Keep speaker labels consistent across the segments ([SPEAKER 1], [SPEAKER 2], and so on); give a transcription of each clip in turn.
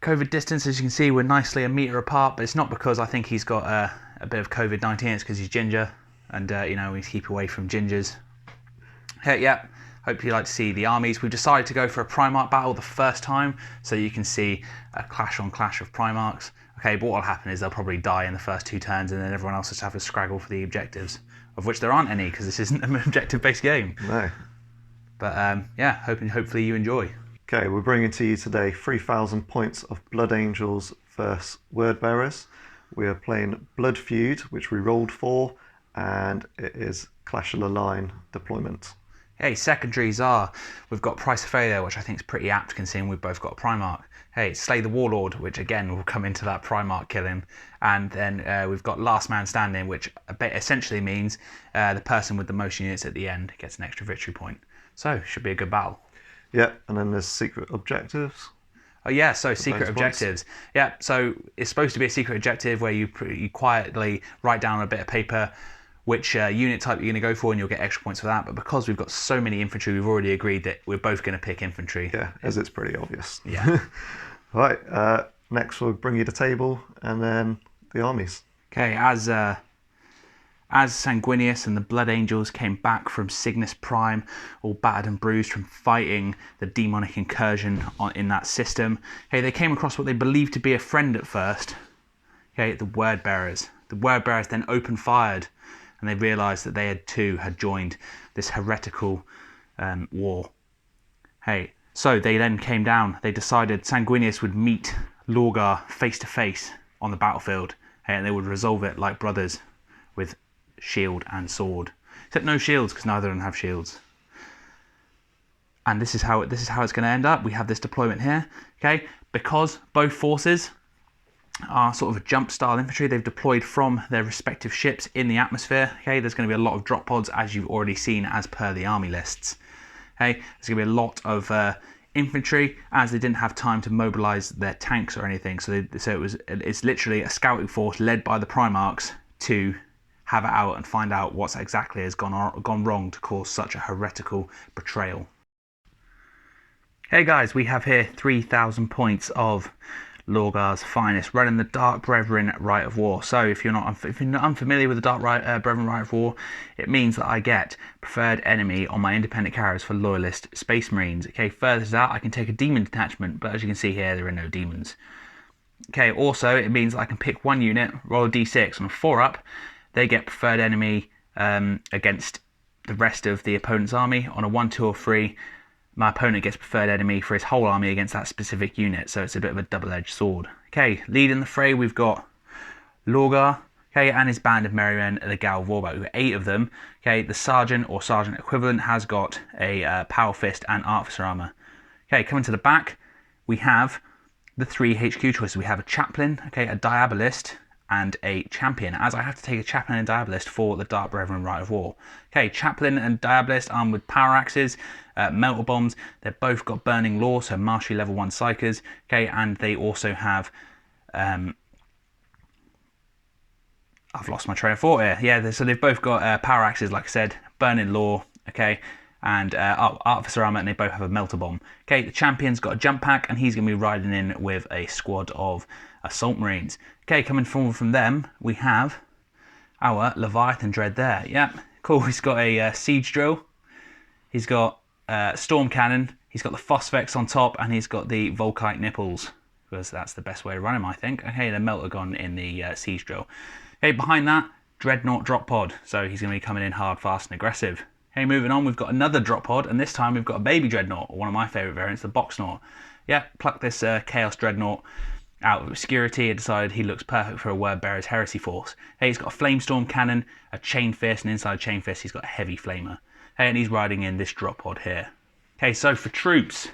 [SPEAKER 1] COVID distance, as you can see, we're nicely a metre apart, but it's not because I think he's got a bit of COVID-19, it's because he's ginger, and you know, we keep away from gingers. Yeah, hope you like to see the armies. We've decided to go for a Primarch battle the first time, so you can see a clash on clash of Primarchs. Okay, but what will happen is they'll probably die in the first 2 turns, and then everyone else will just have a scraggle for the objectives, of which there aren't any, because this isn't an objective-based game.
[SPEAKER 2] No.
[SPEAKER 1] But yeah, hopefully you enjoy.
[SPEAKER 2] Okay, we're bringing to you today 3,000 points of Blood Angels versus Wordbearers. We are playing Blood Feud, which we rolled for, and it is Clash of the Line deployment.
[SPEAKER 1] Hey, secondaries are, we've got Price of Failure, which I think is pretty apt considering we've both got a Primarch. Hey, Slay the Warlord, which again will come into that Primarch killing. And then we've got Last Man Standing, which essentially means the person with the most units at the end gets an extra victory point. So, should be a good battle.
[SPEAKER 2] Yeah, and then there's secret objectives.
[SPEAKER 1] Oh yeah, so secret objectives. Yeah, so it's supposed to be a secret objective where you quietly write down a bit of paper which unit type you're going to go for, and you'll get extra points for that. But because we've got so many infantry, we've already agreed that we're both going to pick infantry.
[SPEAKER 2] Yeah, as it's pretty obvious.
[SPEAKER 1] Yeah.
[SPEAKER 2] Right, next we'll bring you the table and then the armies.
[SPEAKER 1] Okay, as Sanguinius and the Blood Angels came back from Cygnus Prime, all battered and bruised from fighting the demonic incursion in that system, okay, they came across what they believed to be a friend at first. Okay, the Wordbearers. The Wordbearers then opened fired, and they realised that they had joined this heretical war. Hey, so they then came down. They decided Sanguinius would meet Lorgar face to face on the battlefield, and they would resolve it like brothers with shield and sword, except no shields because neither of them have shields. And this is how it's going to end up. We have this deployment here, okay, because both forces are sort of a jump style infantry. They've deployed from their respective ships in the atmosphere. Okay, there's going to be a lot of drop pods, as you've already seen as per the army lists. Okay, there's going to be a lot of infantry, as they didn't have time to mobilize their tanks or anything. So it's literally a scouting force led by the Primarchs to have it out and find out what exactly has gone wrong to cause such a heretical betrayal. Hey guys, we have here 3,000 points of Lorgar's finest, running the Dark Brethren Rite of War. So if you're not unfamiliar with the Dark Brethren Rite of War, it means that I get preferred enemy on my independent carriers for Loyalist Space Marines. Okay, further to that, I can take a demon detachment, but as you can see here, there are no demons. Okay, also it means that I can pick one unit, roll a d6 on a 4-up. They get preferred enemy against the rest of the opponent's army. On a 1, 2, or 3, my opponent gets preferred enemy for his whole army against that specific unit. So it's a bit of a double-edged sword. Okay, leading the fray, we've got Lorgar, okay, and his band of merrymen, the Gal Vorbak. We've got 8 of them. Okay, the sergeant or sergeant equivalent has got a power fist and artificer armor. Okay, coming to the back, we have the 3 HQ choices. We have a chaplain, okay, a diabolist, and a champion, as I have to take a chaplain and diabolist for the Dark Brethren Rite of War. Okay, chaplain and diabolist armed with power axes, melter bombs. They've both got burning law, so mastery level 1 psychers. Okay, and they also have I've lost my train of thought here. Yeah, so they've both got power axes, like I said, burning law. Okay, and artificer armor, and they both have a melter bomb. Okay, the champion's got a jump pack, and he's going to be riding in with a squad of assault marines. Okay, coming forward from them, we have our Leviathan Dread there. Yep, cool. He's got a siege drill. He's got storm cannon. He's got the phosphex on top, and he's got the Volkite nipples, because that's the best way to run him, I think. Okay, the melter gun in the siege drill. Okay, behind that, Dreadnought drop pod. So he's going to be coming in hard, fast, and aggressive. Okay, moving on, we've got another drop pod, and this time we've got a baby Dreadnought, or one of my favourite variants, the Boxnaught. Yeah, pluck this Chaos Dreadnought out of obscurity and decided he looks perfect for a Wordbearer's Heresy force. Hey, he's got a Flamestorm cannon, a Chain Fist, and inside Chain Fist he's got a Heavy Flamer. Hey, and he's riding in this drop pod here. Okay, so for troops,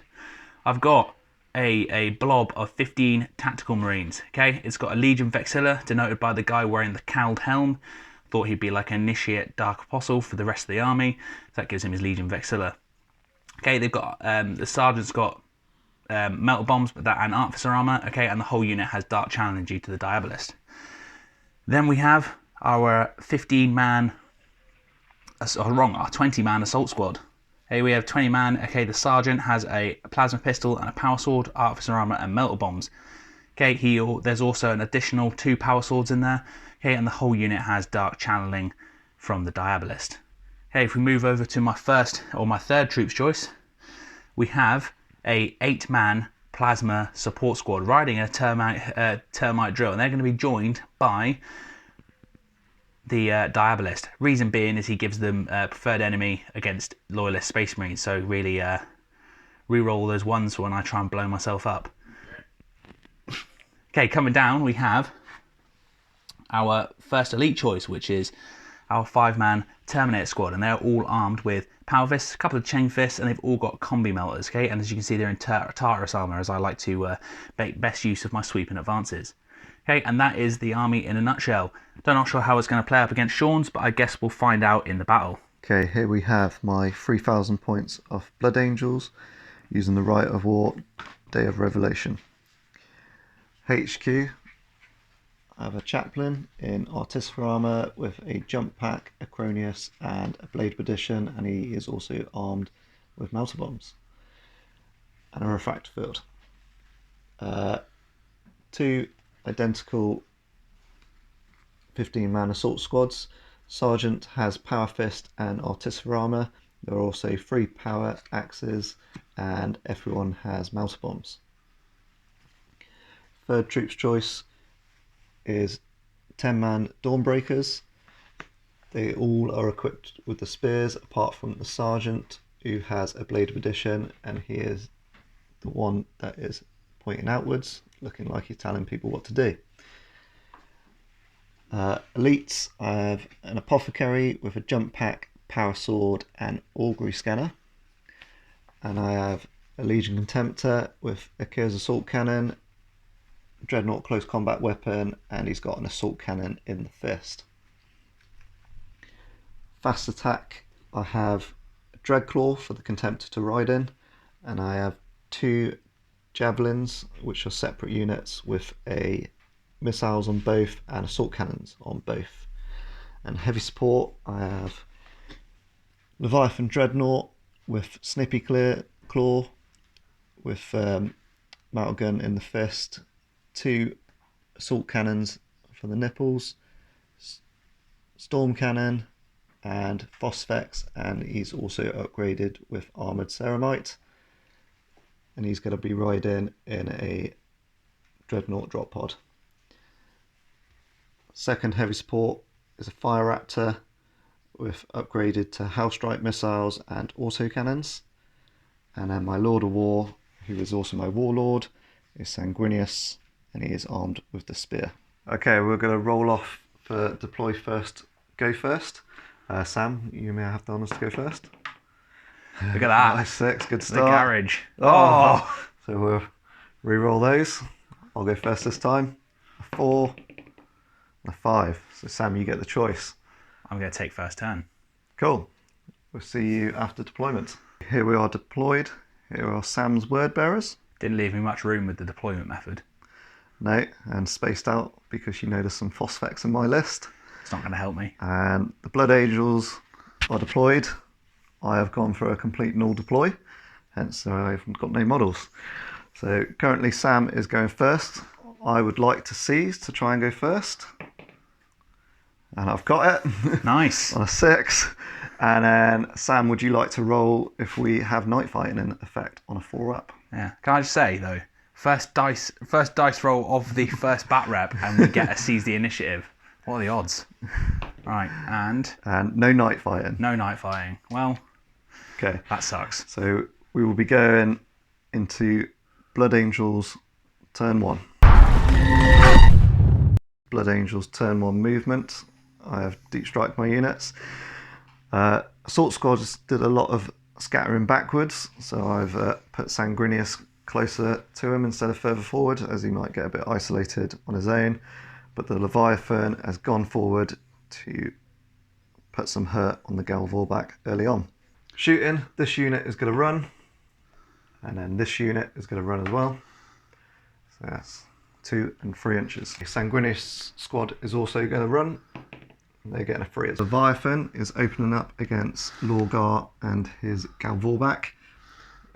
[SPEAKER 1] I've got a blob of 15 Tactical Marines. Okay, it's got a Legion Vexilla, denoted by the guy wearing the cowled helm. Thought he'd be like an Initiate Dark Apostle for the rest of the army, so that gives him his Legion Vexilla. Okay, they've got, the Sergeant's got melter bombs, but that and artificer armor. Okay, and the whole unit has dark channeling due to the diabolist. Then we have our 15-man, our 20-man assault squad. Okay, we have 20 man. Okay, the sergeant has a plasma pistol and a power sword, artificer armor, and melter bombs. Okay, there's also an additional 2 power swords in there. Okay, and the whole unit has dark channeling from the Diabolist. Okay, if we move over to my third troops choice, we have a 8-man plasma support squad riding a termite drill, and they're going to be joined by the Diabolist. Reason being is he gives them preferred enemy against loyalist space marines, so really re-roll those ones when I try and blow myself up. Okay, coming down we have our first elite choice, which is our 5-man Terminator squad, and they're all armed with power fists, a couple of chain fists, and they've all got combi melters. Okay, and as you can see, they're in Tartarus armor, as I like to make best use of my sweeping advances. Okay, and that is the army in a nutshell. Not sure how it's going to play up against Sean's, but I guess we'll find out in the battle.
[SPEAKER 2] Okay, here we have my 3,000 points of Blood Angels using the Rite of War, Day of Revelation. HQ, I have a chaplain in artificer armor with a jump pack, Acronius, and a blade edition, and he is also armed with melter bombs and a refractor field. 2 identical 15-man assault squads. Sergeant has power fist and artificer armor. There are also 3 power axes, and everyone has melter bombs. Third troops choice is 10-man Dawnbreakers. They all are equipped with the spears, apart from the sergeant, who has a blade of addition, and he is the one that is pointing outwards, looking like he's telling people what to do. Elites, I have an apothecary with a jump pack, power sword, and augury scanner, and I have a Legion Contemptor with a Kyr's assault cannon, Dreadnought close combat weapon, and he's got an assault cannon in the fist. Fast attack, I have a Dreadclaw for the Contemptor to ride in, and I have 2 javelins, which are separate units with a missiles on both and assault cannons on both. And heavy support, I have Leviathan Dreadnought with Snippy Claw with metal gun in the fist, 2 assault cannons for the nipples, storm cannon, and Phosphex, and he's also upgraded with armoured ceramite, and he's going to be riding in a Dreadnought drop pod. Second heavy support is a Fire Raptor with upgraded to Hellstrike missiles and autocannons, and then my Lord of War, who is also my Warlord, is Sanguinius, and he is armed with the spear. Okay, we're going to roll off for deploy first, go first. Sam, you may have the honours to go first.
[SPEAKER 1] Look at that.
[SPEAKER 2] Nice 6, good start.
[SPEAKER 1] The garage.
[SPEAKER 2] Oh! So we'll re-roll those. I'll go first this time. A 4 and a 5. So Sam, you get the choice.
[SPEAKER 1] I'm going to take first turn.
[SPEAKER 2] Cool. We'll see you after deployment. Here we are deployed. Here are Sam's word bearers.
[SPEAKER 1] Didn't leave me much room with the deployment method.
[SPEAKER 2] No, and spaced out because you know there's some Phosphex in my list.
[SPEAKER 1] It's not going to help me.
[SPEAKER 2] And the Blood Angels are deployed. I have gone for a complete null deploy, hence I haven't got no models. So currently Sam is going first. I would like to seize to try and go first. And I've got it.
[SPEAKER 1] Nice.
[SPEAKER 2] On a 6. And then Sam, would you like to roll if we have night fighting in effect on a 4-up?
[SPEAKER 1] Yeah. Can I just say though, first dice roll of the first bat rep, and we get to seize the initiative. What are the odds? Right, and
[SPEAKER 2] no night fighting.
[SPEAKER 1] No night fighting. Well,
[SPEAKER 2] okay,
[SPEAKER 1] that sucks.
[SPEAKER 2] So we will be going into Blood Angels turn 1. Blood Angels turn 1 movement. I have deep strike my units. Assault squads did a lot of scattering backwards, so I've put Sanguinius closer to him instead of further forward, as he might get a bit isolated on his own. But the Leviathan has gone forward to put some hurt on the Galvorback early on. Shooting, this unit is going to run, and then this unit is going to run as well. So that's 2 and 3 inches. The Sanguinius squad is also going to run. They're getting a free. Leviathan is opening up against Lorgar and his Galvorback,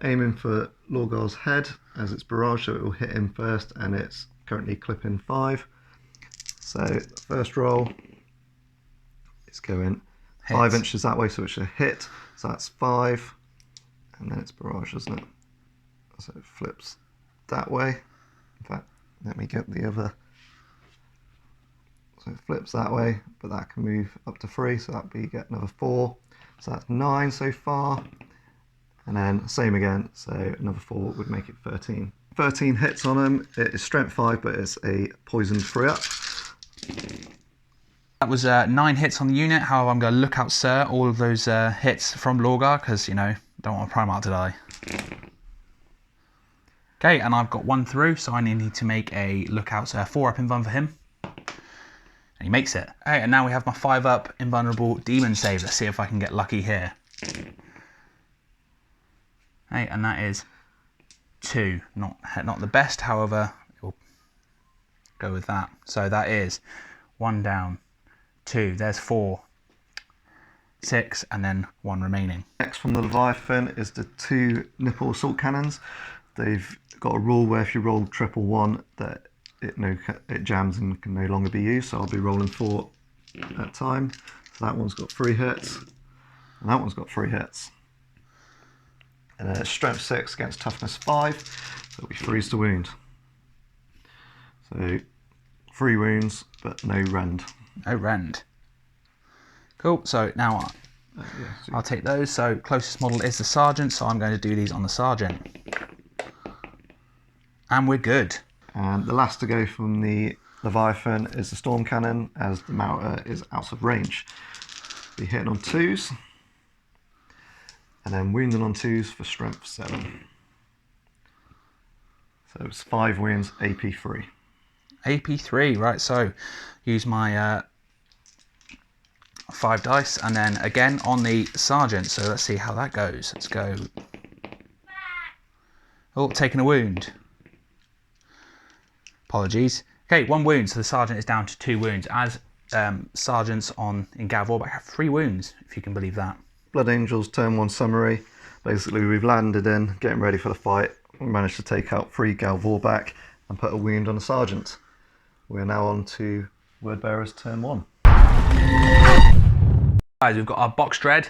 [SPEAKER 2] aiming for Lorgar's head as it's barrage, so it will hit him first, and it's currently clipping 5. So the first roll is going 5 inches that way, so it's a hit. So that's 5, and then it's barrage, isn't it? So it flips that way. In fact, let me get the other. So it flips that way, but that can move up to 3, so that'd be get another 4. So that's 9 so far. And then same again, so another 4 would make it 13. 13 hits on him. It is strength 5, but it's a poisoned 3-up.
[SPEAKER 1] That was 9 hits on the unit. However, I'm going to look out, sir, all of those hits from Lorgar, because, you know, don't want a Primarch to die. Okay, and I've got 1 through, so I need to make a lookout, sir, 4-up invuln for him. And he makes it. Okay, and now we have my 5-up invulnerable demon save. Let's see if I can get lucky here. Hey, and that is 2. Not the best, however, we'll go with that. So that is 1 down, 2. There's 4, 6, and then 1 remaining.
[SPEAKER 2] Next from the Leviathan is the 2 nipple assault cannons. They've got a rule where if you roll triple 1, that it jams and can no longer be used. So I'll be rolling 4 at a time. So that one's got 3 hits, and that one's got 3 hits. And then it's strength 6 against toughness 5, so it'll be freeze to wound. So 3 wounds, but no rend.
[SPEAKER 1] No rend. Cool, so now I'll take those. So closest model is the Sergeant, so I'm going to do these on the Sergeant. And we're good.
[SPEAKER 2] And the last to go from the Leviathan is the Storm Cannon, as the Mouter is out of range. Be hitting on 2s. And then wounding on 2s for strength 7. So it's 5 wounds, AP 3.
[SPEAKER 1] AP 3, right, so use my 5 dice, and then again on the Sergeant, so let's see how that goes. Let's go. Oh, taking a wound. Apologies. Okay, 1 wound, so the Sergeant is down to 2 wounds, as Sergeants in Galvorback have 3 wounds, if you can believe that.
[SPEAKER 2] Blood Angels turn 1 summary. Basically, we've landed in, getting ready for the fight. We managed to take out 3 Galvorback and put a wound on the Sergeant. We're now on to Wordbearers turn 1.
[SPEAKER 1] Guys, we've got our Box Dread,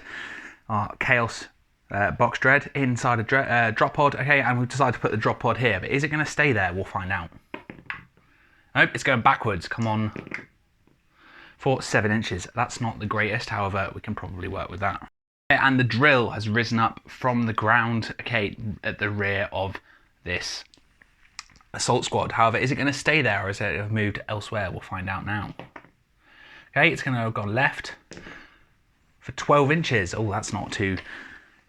[SPEAKER 1] our Chaos Box Dread inside a drop pod. Okay, and we've decided to put the drop pod here, but is it going to stay there? We'll find out. Nope, it's going backwards. Come on. For 7 inches. That's not the greatest, however, we can probably work with that. And the drill has risen up from the ground, okay, at the rear of this assault squad. However, is it going to stay there, or is it have moved elsewhere? We'll find out now. Okay, it's going to go left for 12 inches. Oh, that's not too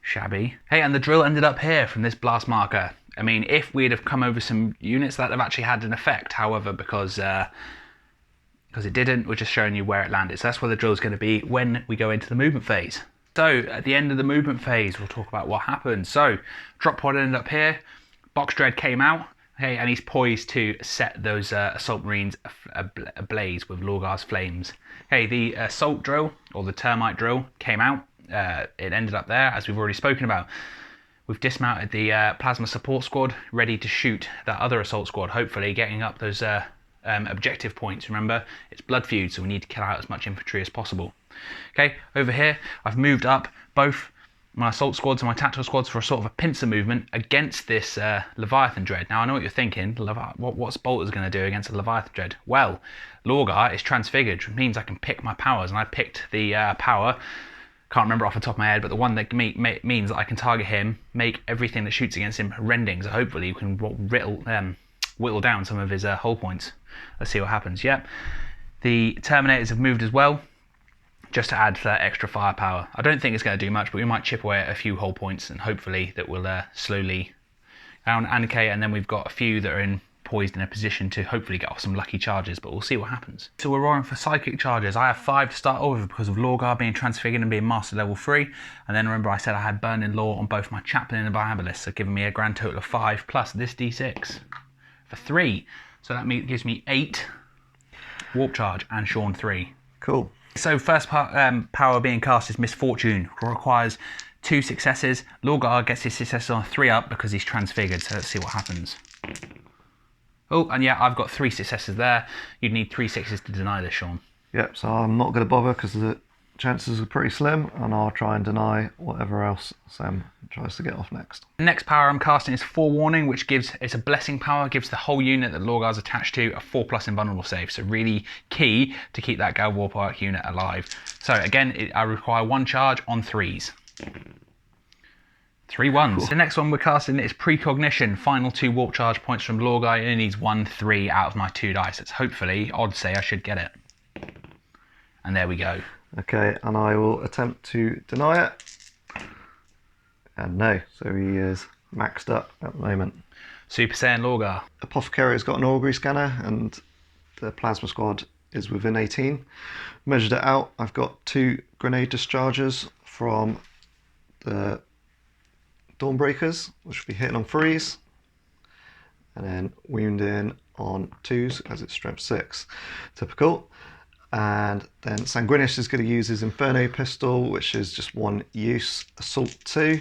[SPEAKER 1] shabby. Hey, and the drill ended up here from this blast marker. I mean, if we'd have come over some units, that would have actually had an effect. However, because it didn't, we're just showing you where it landed. So that's where the drill is going to be when we go into the movement phase. So at the end of the movement phase, we'll talk about what happened. So drop pod ended up here. Box Dread came out. Okay, and he's poised to set those Assault Marines ablaze with Lorgar's flames. Okay, the Assault Drill, or the Termite Drill, came out. It ended up there, as we've already spoken about. We've dismounted the Plasma Support Squad, ready to shoot that other Assault Squad, hopefully getting up those objective points. Remember, it's blood feud, so we need to kill out as much infantry as possible. Okay, over here, I've moved up both my assault squads and my tactical squads for a sort of a pincer movement against this Leviathan Dread. Now, I know what you're thinking. What's Bolter's going to do against a Leviathan Dread? Well, Lorgar is transfigured, which means I can pick my powers, and I picked the power, can't remember off the top of my head, but the one that means that I can target him, make everything that shoots against him rending, so hopefully you can whittle down some of his hull points. Let's see what happens. Yep, the Terminators have moved as well, just to add that extra firepower. I don't think it's going to do much, but we might chip away at a few hull points, and hopefully that will slowly down. And then we've got a few that are poised in a position to hopefully get off some lucky charges, but we'll see what happens. So we're rolling for psychic charges. I have 5 to start off with because of Lorgar being transfigured and being master level 3. And then remember I said I had burning law on both my chaplain and Diabolist, so giving me a grand total of 5 plus this d6 for 3. So that gives me 8 warp charge and Sean 3.
[SPEAKER 2] Cool.
[SPEAKER 1] So first power being cast is Misfortune. Requires 2 successes. Lorgar gets his successes on 3 up because he's transfigured. So let's see what happens. Oh, and yeah, I've got 3 successes there. You'd need 3 6s to deny this, Sean.
[SPEAKER 2] Yep, so I'm not going to bother because the chances are pretty slim, and I'll try and deny whatever else Sam tries to get off next.
[SPEAKER 1] The next power I'm casting is Forewarning, which it's a blessing power, gives the whole unit that Lorgar's attached to a 4+ invulnerable save. So really key to keep that Gal Warpark unit alive. So again, I require 1 charge on 3s. 3 1s. Cool. The next one we're casting is Precognition. Final 2 warp charge points from Lorgar. It only needs 1 3 out of my 2 dice. It's hopefully, I'd say I should get it. And there we go.
[SPEAKER 2] Okay, and I will attempt to deny it. And no, so he is maxed up at the moment.
[SPEAKER 1] Super Saiyan Lorgar.
[SPEAKER 2] Apothecary has got an augury scanner, and the plasma squad is within 18. Measured it out, I've got 2 grenade discharges from the Dawnbreakers, which will be hitting on 3s, and then wounding on 2s as it's strength 6. Typical. And then Sanguinius is going to use his Inferno pistol, which is just 1 use. Assault 2,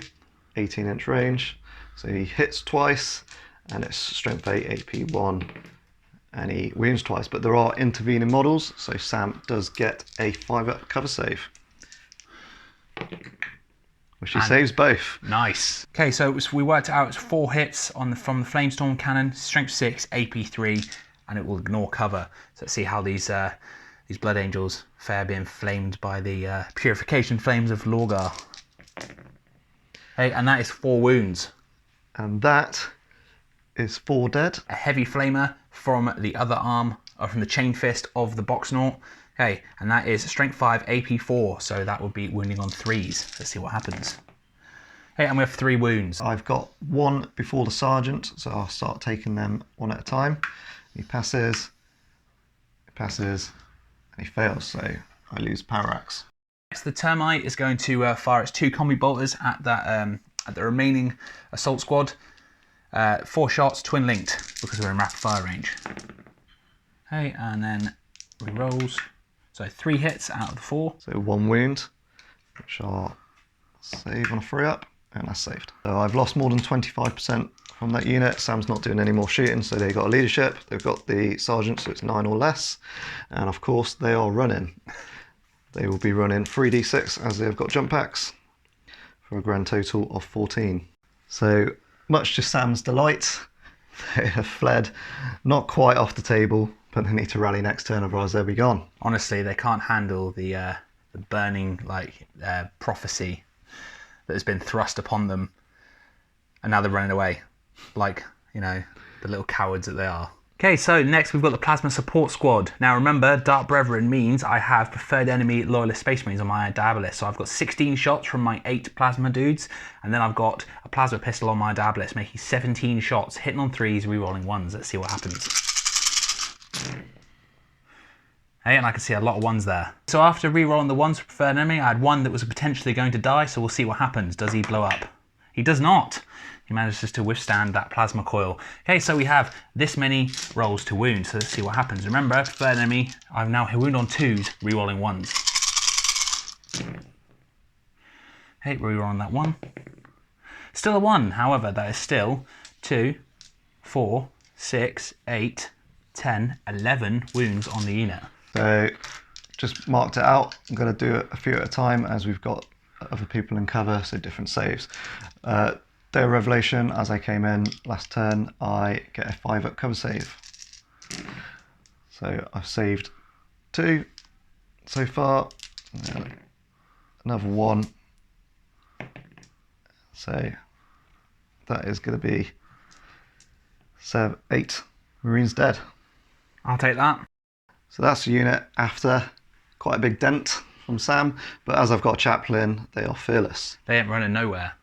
[SPEAKER 2] 18-inch range. So he hits twice, and it's strength 8, AP 1, and he wounds twice. But there are intervening models, so Sam does get a 5-up cover save, which he saves both. Nice.
[SPEAKER 1] Okay, so we worked it out. It's 4 hits from the Flamestorm cannon, strength 6, AP 3, and it will ignore cover. So let's see how these Blood Angels fare being flamed by the purification flames of Lorgar. Hey, and that is 4 wounds.
[SPEAKER 2] And that is 4 dead.
[SPEAKER 1] A heavy flamer from the other arm, or from the chain fist of the Boxnaut. Okay, and that is strength 5, AP 4, so that would be wounding on 3s. Let's see what happens. Hey, and we have 3 wounds.
[SPEAKER 2] I've got 1 before the sergeant, so I'll start taking them 1 at a time. He passes, and he fails, so I lose Parax.
[SPEAKER 1] Next, the Termite is going to fire its 2 combi bolters at the remaining assault squad. 4 shots, twin linked, because we're in rapid fire range. Okay, and then re-rolls. So 3 hits out of the 4.
[SPEAKER 2] So 1 wound, which I'll save on a 3-up, and that's saved. So I've lost more than 25% from that unit. Sam's not doing any more shooting, so they've got a leadership. They've got the sergeant, so it's 9 or less. And of course, they are running. They will be running 3d6 as they've got jump packs for a grand total of 14. So much to Sam's delight, they have fled, not quite off the table, but they need to rally next turn, otherwise they'll be gone.
[SPEAKER 1] Honestly, they can't handle the burning prophecy that has been thrust upon them, and now they're running away, like, you know, the little cowards that they are. Okay, so next we've got the Plasma Support Squad. Now remember, Dark Brethren means I have preferred enemy Loyalist Space Marines on my Diabolist. So I've got 16 shots from my 8 Plasma dudes, and then I've got a Plasma Pistol on my Diabolist, making 17 shots, hitting on 3s, rerolling 1s. Let's see what happens. Hey, and I can see a lot of 1s there. So after rerolling the 1s for preferred enemy, I had 1 that was potentially going to die, so we'll see what happens. Does he blow up? He does not. He manages to withstand that plasma coil. Okay, so we have this many rolls to wound, so let's see what happens. Remember, preferred enemy, I've now wound on 2s, rerolling 1s. Okay, rerolling that 1. Still a 1, however, that is still 2, 4, 6, 8, 10, 11 wounds on the unit.
[SPEAKER 2] So just marked it out. I'm going to do it a few at a time as we've got other people in cover, so different saves. Day of Revelation, as I came in last turn, I get a 5-up cover save. So I've saved 2 so far, another 1. So that is going to be 8 Marines dead.
[SPEAKER 1] I'll take that.
[SPEAKER 2] So that's the unit after quite a big dent from Sam, but as I've got a chaplain, they are fearless.
[SPEAKER 1] They ain't running nowhere.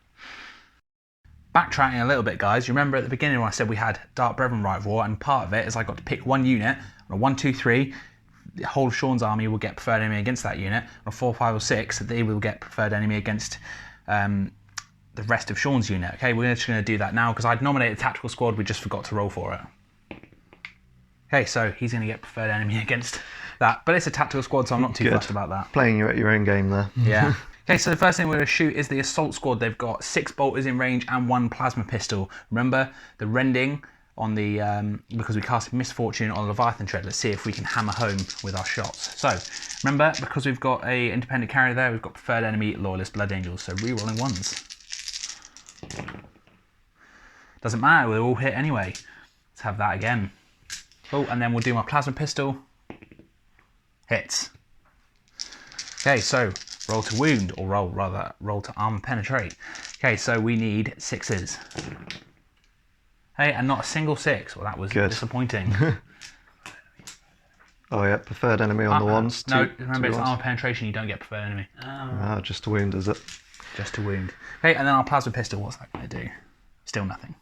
[SPEAKER 1] Backtracking a little bit, guys, you remember at the beginning when I said we had Dark Brethren Right of War, and part of it is I got to pick 1 unit, on a 1, 2, 3, the whole of Sean's army will get preferred enemy against that unit, on a 4, 5 or 6, they will get preferred enemy against the rest of Sean's unit. Okay, we're just going to do that now, because I'd nominated a tactical squad, we just forgot to roll for it. Okay, so he's going to get preferred enemy against that. But it's a tactical squad, so I'm not too fussed about that.
[SPEAKER 2] Playing you at your own game there.
[SPEAKER 1] Yeah. Okay, so the first thing we're going to shoot is the assault squad. They've got 6 bolters in range and 1 plasma pistol. Remember, the rending on the, because we cast Misfortune on Leviathan Tread, let's see if we can hammer home with our shots. So, remember, because we've got a independent carrier there, we've got preferred enemy, Loyalist, Blood Angels, so re-rolling 1s. Doesn't matter, we'll all hit anyway. Let's have that again. Oh, and then we'll do my plasma pistol. Hits. Okay, so roll to wound, or roll to armor penetrate. Okay, so we need 6s. Hey, and not a single 6. Well, that was disappointing.
[SPEAKER 2] Oh yeah, preferred enemy on the ones.
[SPEAKER 1] No, remember it's armor penetration, you don't get preferred enemy.
[SPEAKER 2] Ah, just to wound, is it?
[SPEAKER 1] Just to wound. Okay, and then our plasma pistol, what's that going to do? Still nothing.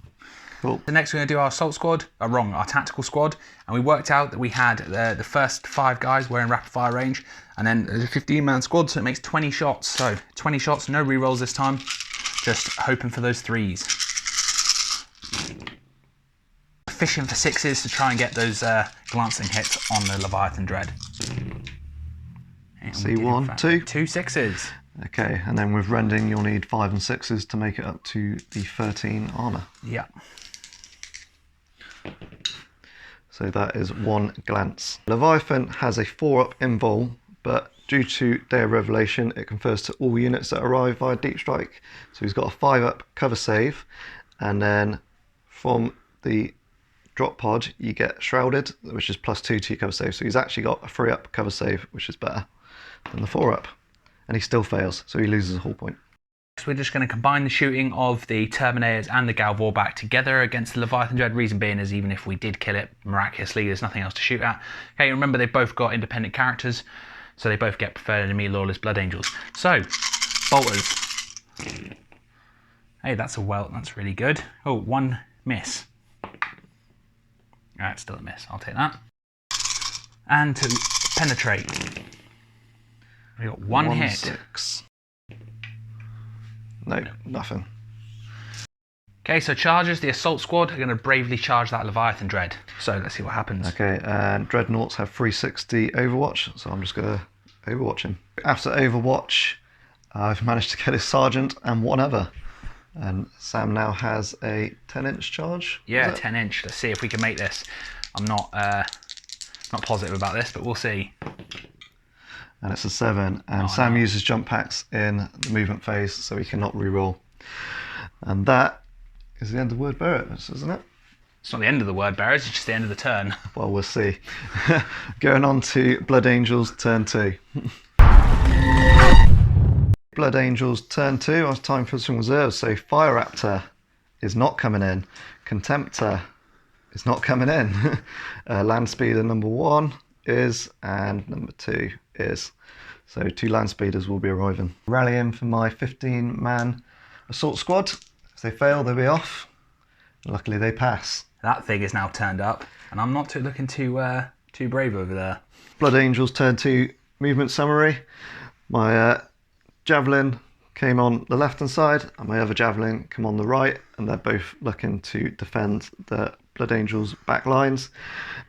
[SPEAKER 2] Cool.
[SPEAKER 1] The next we're going to do our assault squad, our tactical squad, and we worked out that we had the first 5 guys were in rapid fire range, and then there's a 15-man squad, so it makes 20 shots. So 20 shots, no rerolls this time, just hoping for those 3s. Fishing for 6s to try and get those glancing hits on the Leviathan Dread.
[SPEAKER 2] See 1, 2.
[SPEAKER 1] 2 6s.
[SPEAKER 2] Okay, and then with rending you'll need 5 and 6s to make it up to the 13 armour.
[SPEAKER 1] Yeah.
[SPEAKER 2] So that is 1 glance. Leviathan has a 4-up invul, but due to Day of Revelation it confers to all units that arrive via Deep Strike. So he's got a 5-up cover save, and then from the drop pod you get Shrouded, which is +2 to your cover save. So he's actually got a 3-up cover save, which is better than the 4-up. And he still fails, so he loses a hull point.
[SPEAKER 1] So we're just going to combine the shooting of the Terminators and the Galvorback together against the Leviathan Dread. Reason being is even if we did kill it miraculously, there's nothing else to shoot at. Okay, remember they've both got independent characters, so they both get preferred enemy, Lawless Blood Angels. So, bolters. Hey, that's really good. Oh, 1 miss. Alright, still a miss. I'll take that. And to penetrate. We got 1 hit.
[SPEAKER 2] 6. No, nothing.
[SPEAKER 1] Okay, so charges, the assault squad are going to bravely charge that Leviathan Dread. So let's see what happens.
[SPEAKER 2] Okay, and Dreadnoughts have 360 Overwatch, so I'm just going to Overwatch him. After Overwatch, I've managed to get his Sergeant and 1 other. And Sam now has a 10-inch charge.
[SPEAKER 1] Yeah, 10-inch. Let's see if we can make this. I'm not positive about this, but we'll see.
[SPEAKER 2] And it's a 7, and Sam uses jump packs in the movement phase, so he cannot re-roll. And that is the end of Word Bearers, isn't it?
[SPEAKER 1] It's not the end of the Word Bearers, it's just the end of the turn.
[SPEAKER 2] Well, we'll see. Going on to Blood Angels turn 2. Blood Angels turn 2, it's time for some reserves. So Fire Raptor is not coming in. Contemptor is not coming in. Land Speeder number 1 is, and number 2 is. So 2 land speeders will be arriving. Rallying for my 15-man assault squad. If they fail, they'll be off. Luckily they pass.
[SPEAKER 1] That thing is now turned up, and I'm not looking too brave over there.
[SPEAKER 2] Blood Angels turn 2 movement summary. My javelin came on the left hand side, and my other javelin come on the right, and they're both looking to defend the Blood Angels back lines.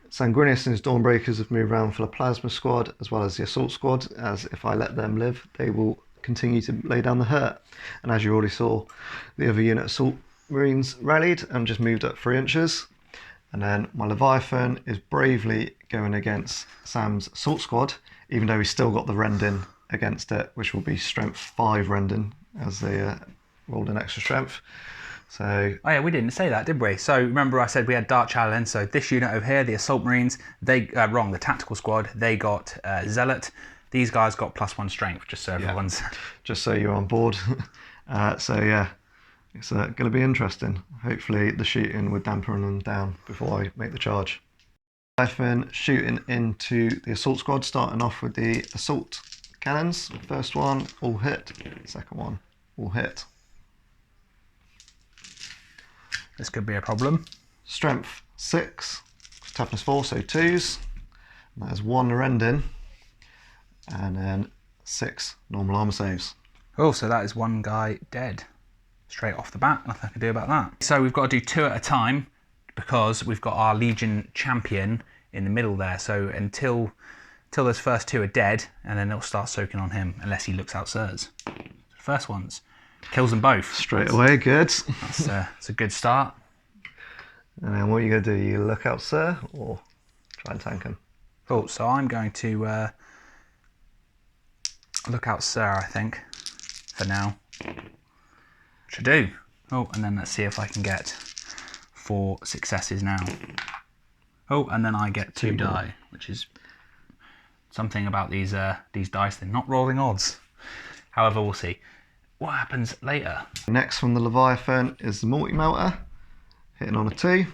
[SPEAKER 2] Sanguinius and his Dawnbreakers have moved around for the plasma squad as well as the assault squad, as if I let them live they will continue to lay down the hurt. And as you already saw, the other unit assault marines rallied and just moved up 3 inches. And then my Leviathan is bravely going against Sam's assault squad, even though he's still got the rending against it, which will be strength 5 rending as they rolled an extra strength. So,
[SPEAKER 1] oh yeah, we didn't say that, did we? So remember I said we had Dark Challenge, so this unit over here, the Assault Marines, they, the tactical squad, they got Zealot. These guys got +1 strength, just so everyone's...
[SPEAKER 2] Just so you're on board. So yeah, it's going to be interesting. Hopefully the shooting would dampen them down before I make the charge. Leviathan shooting into the assault squad, starting off with the assault cannons. First one, all hit. Second one, all hit.
[SPEAKER 1] This could be a problem.
[SPEAKER 2] Strength 6, toughness 4, so 2s. And that is 1 rending, and then 6 normal armor saves.
[SPEAKER 1] Oh, so that is 1 guy dead. Straight off the bat, nothing I can do about that. So we've got to do 2 at a time, because we've got our Legion champion in the middle there. So until those first two are dead, and then it'll start soaking on him, unless he looks out Sirs. First ones. Kills them both.
[SPEAKER 2] Straight away, good.
[SPEAKER 1] That's a good start.
[SPEAKER 2] And then what are you going to do? You look out Sir, or try and tank him?
[SPEAKER 1] Cool, so I'm going to look out Sir, I think, for now. Should do. Oh, and then let's see if I can get 4 successes now. Oh, and then I get 2 die, which is something about these dice. They're not rolling odds. However, we'll see what happens later.
[SPEAKER 2] Next from the Leviathan is the multi-melter, hitting on a 2,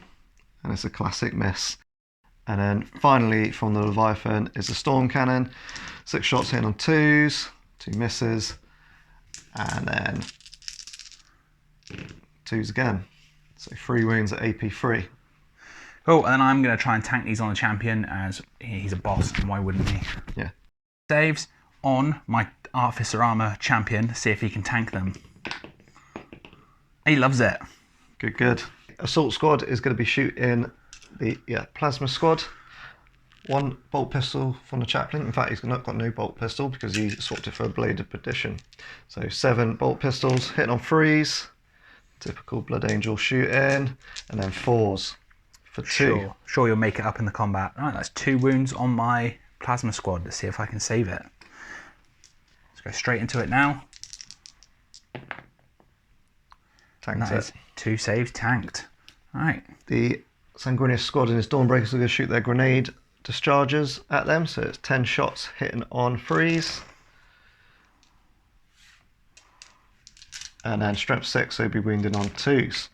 [SPEAKER 2] and it's a classic miss. And then finally from the Leviathan is the Storm Cannon, 6 shots hitting on 2s, 2 misses, and then 2s again. So 3 wounds at AP 3.
[SPEAKER 1] Cool, and then I'm going to try and tank these on the champion, as he's a boss, and why wouldn't he?
[SPEAKER 2] Yeah.
[SPEAKER 1] Saves on my Artificer Armor champion, see if he can tank them. He loves it.
[SPEAKER 2] Good, good. Assault squad is going to be shooting the plasma squad. 1 bolt pistol from the chaplain. In fact, he's not got no bolt pistol because he swapped it for a bladed perdition. So 7 bolt pistols, hitting on 3s. Typical Blood Angel shooting, and then 4s for 2.
[SPEAKER 1] Sure you'll make it up in the combat. Right, that's 2 wounds on my plasma squad. Let's see if I can save it. Let's go straight into it now.
[SPEAKER 2] Tanked
[SPEAKER 1] That is 2 saves tanked. Alright.
[SPEAKER 2] The Sanguinius squad and his Dawnbreakers are going to shoot their grenade discharges at them, so it's 10 shots hitting on 3s. And then strength 6, so he'll be wounded on 2s.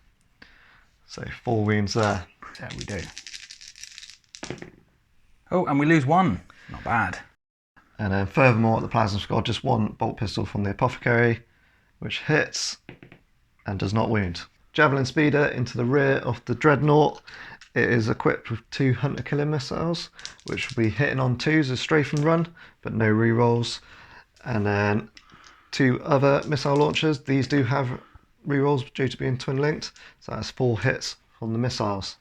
[SPEAKER 2] So 4 wounds there.
[SPEAKER 1] There we do. Oh, and we lose 1. Not bad.
[SPEAKER 2] And then furthermore at the plasma squad, just 1 bolt pistol from the apothecary, which hits and does not wound. Javelin speeder into the rear of the Dreadnought. It is equipped with 2 hunter killer missiles, which will be hitting on 2s as strafe and run, but no rerolls. And then 2 other missile launchers. These do have rerolls due to being twin linked, so that's 4 hits from the missiles.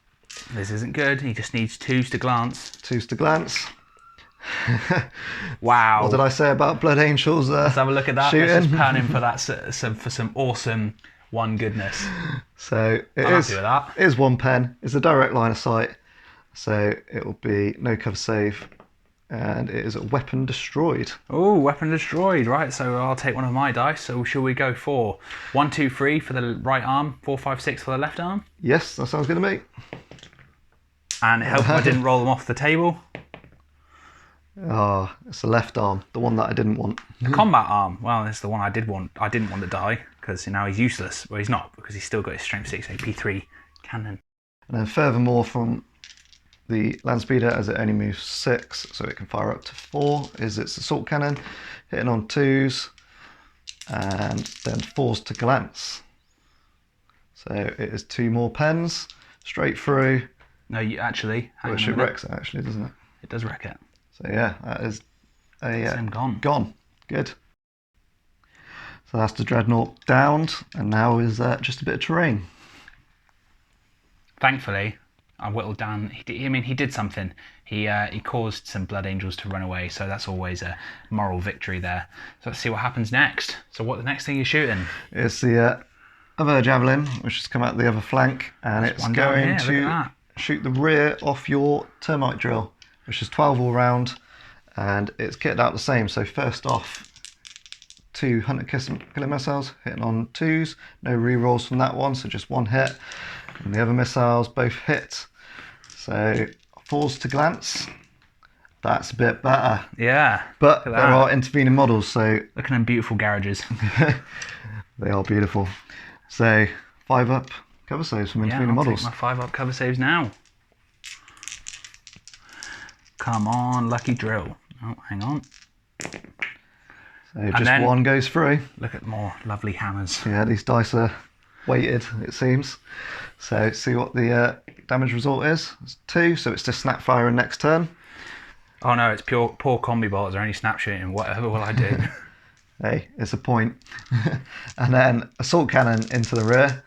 [SPEAKER 1] This isn't good. He just needs 2s to glance.
[SPEAKER 2] 2s to glance.
[SPEAKER 1] Wow.
[SPEAKER 2] What did I say about Blood Angels?
[SPEAKER 1] Let's have a look at that.
[SPEAKER 2] Shooting.
[SPEAKER 1] Let's just pan him for that for some awesome 1 goodness.
[SPEAKER 2] So
[SPEAKER 1] I'm happy with that.
[SPEAKER 2] It is 1 pen. It's a direct line of sight, so it will be no cover save, and it is a weapon destroyed.
[SPEAKER 1] Oh, weapon destroyed. Right, so I'll take one of my dice. So shall we go for 1, 2, 3 for the right arm, 4, 5, 6 for the left arm?
[SPEAKER 2] Yes, that sounds good to me.
[SPEAKER 1] And it helped I didn't roll them off the table.
[SPEAKER 2] Oh, it's the left arm, the one that I didn't want.
[SPEAKER 1] The combat arm. Well, it's the one I did want. I didn't want to die because now he's useless. Well, he's not, because he's still got his strength 6 AP 3 cannon.
[SPEAKER 2] And then furthermore from the land speeder, as it only moves 6, so it can fire up to 4, is its assault cannon, hitting on 2s, and then 4s to glance. So it is 2 more pens, straight through.
[SPEAKER 1] No, you actually.
[SPEAKER 2] Which it wrecks it actually, doesn't it?
[SPEAKER 1] It does wreck it.
[SPEAKER 2] So yeah, that is
[SPEAKER 1] Him gone.
[SPEAKER 2] Gone. Good. So that's the Dreadnought downed, and now is just a bit of terrain.
[SPEAKER 1] Thankfully, I whittled down. He did something. He caused some Blood Angels to run away, so that's always a moral victory there. So let's see what happens next. So what the next thing you're shooting?
[SPEAKER 2] It's the other javelin, which has come out the other flank, and
[SPEAKER 1] There's
[SPEAKER 2] it's
[SPEAKER 1] one down
[SPEAKER 2] going
[SPEAKER 1] here, look at that.
[SPEAKER 2] to shoot the rear off your termite drill, which is 12 all round, and it's kitted out the same. So first off, 2 hunter killer missiles hitting on 2s, no rerolls from that one, so just 1 hit. And the other missiles both hit. So 4s to glance. That's a bit better.
[SPEAKER 1] Yeah.
[SPEAKER 2] But there are intervening models, so
[SPEAKER 1] Look at them beautiful garages.
[SPEAKER 2] they are beautiful. So 5 up cover saves from intervening
[SPEAKER 1] I'll
[SPEAKER 2] models.
[SPEAKER 1] take my 5 up cover saves now. Come on, lucky drill. Oh, hang on.
[SPEAKER 2] So just then, 1 goes through.
[SPEAKER 1] Look at more lovely hammers.
[SPEAKER 2] Yeah, these dice are weighted, it seems. So see what the damage result is. It's 2, so it's just snap firing next turn.
[SPEAKER 1] Oh no, it's poor combi bolts are only snap shooting. Whatever will I do?
[SPEAKER 2] Hey, it's a point. And then assault cannon into the rear.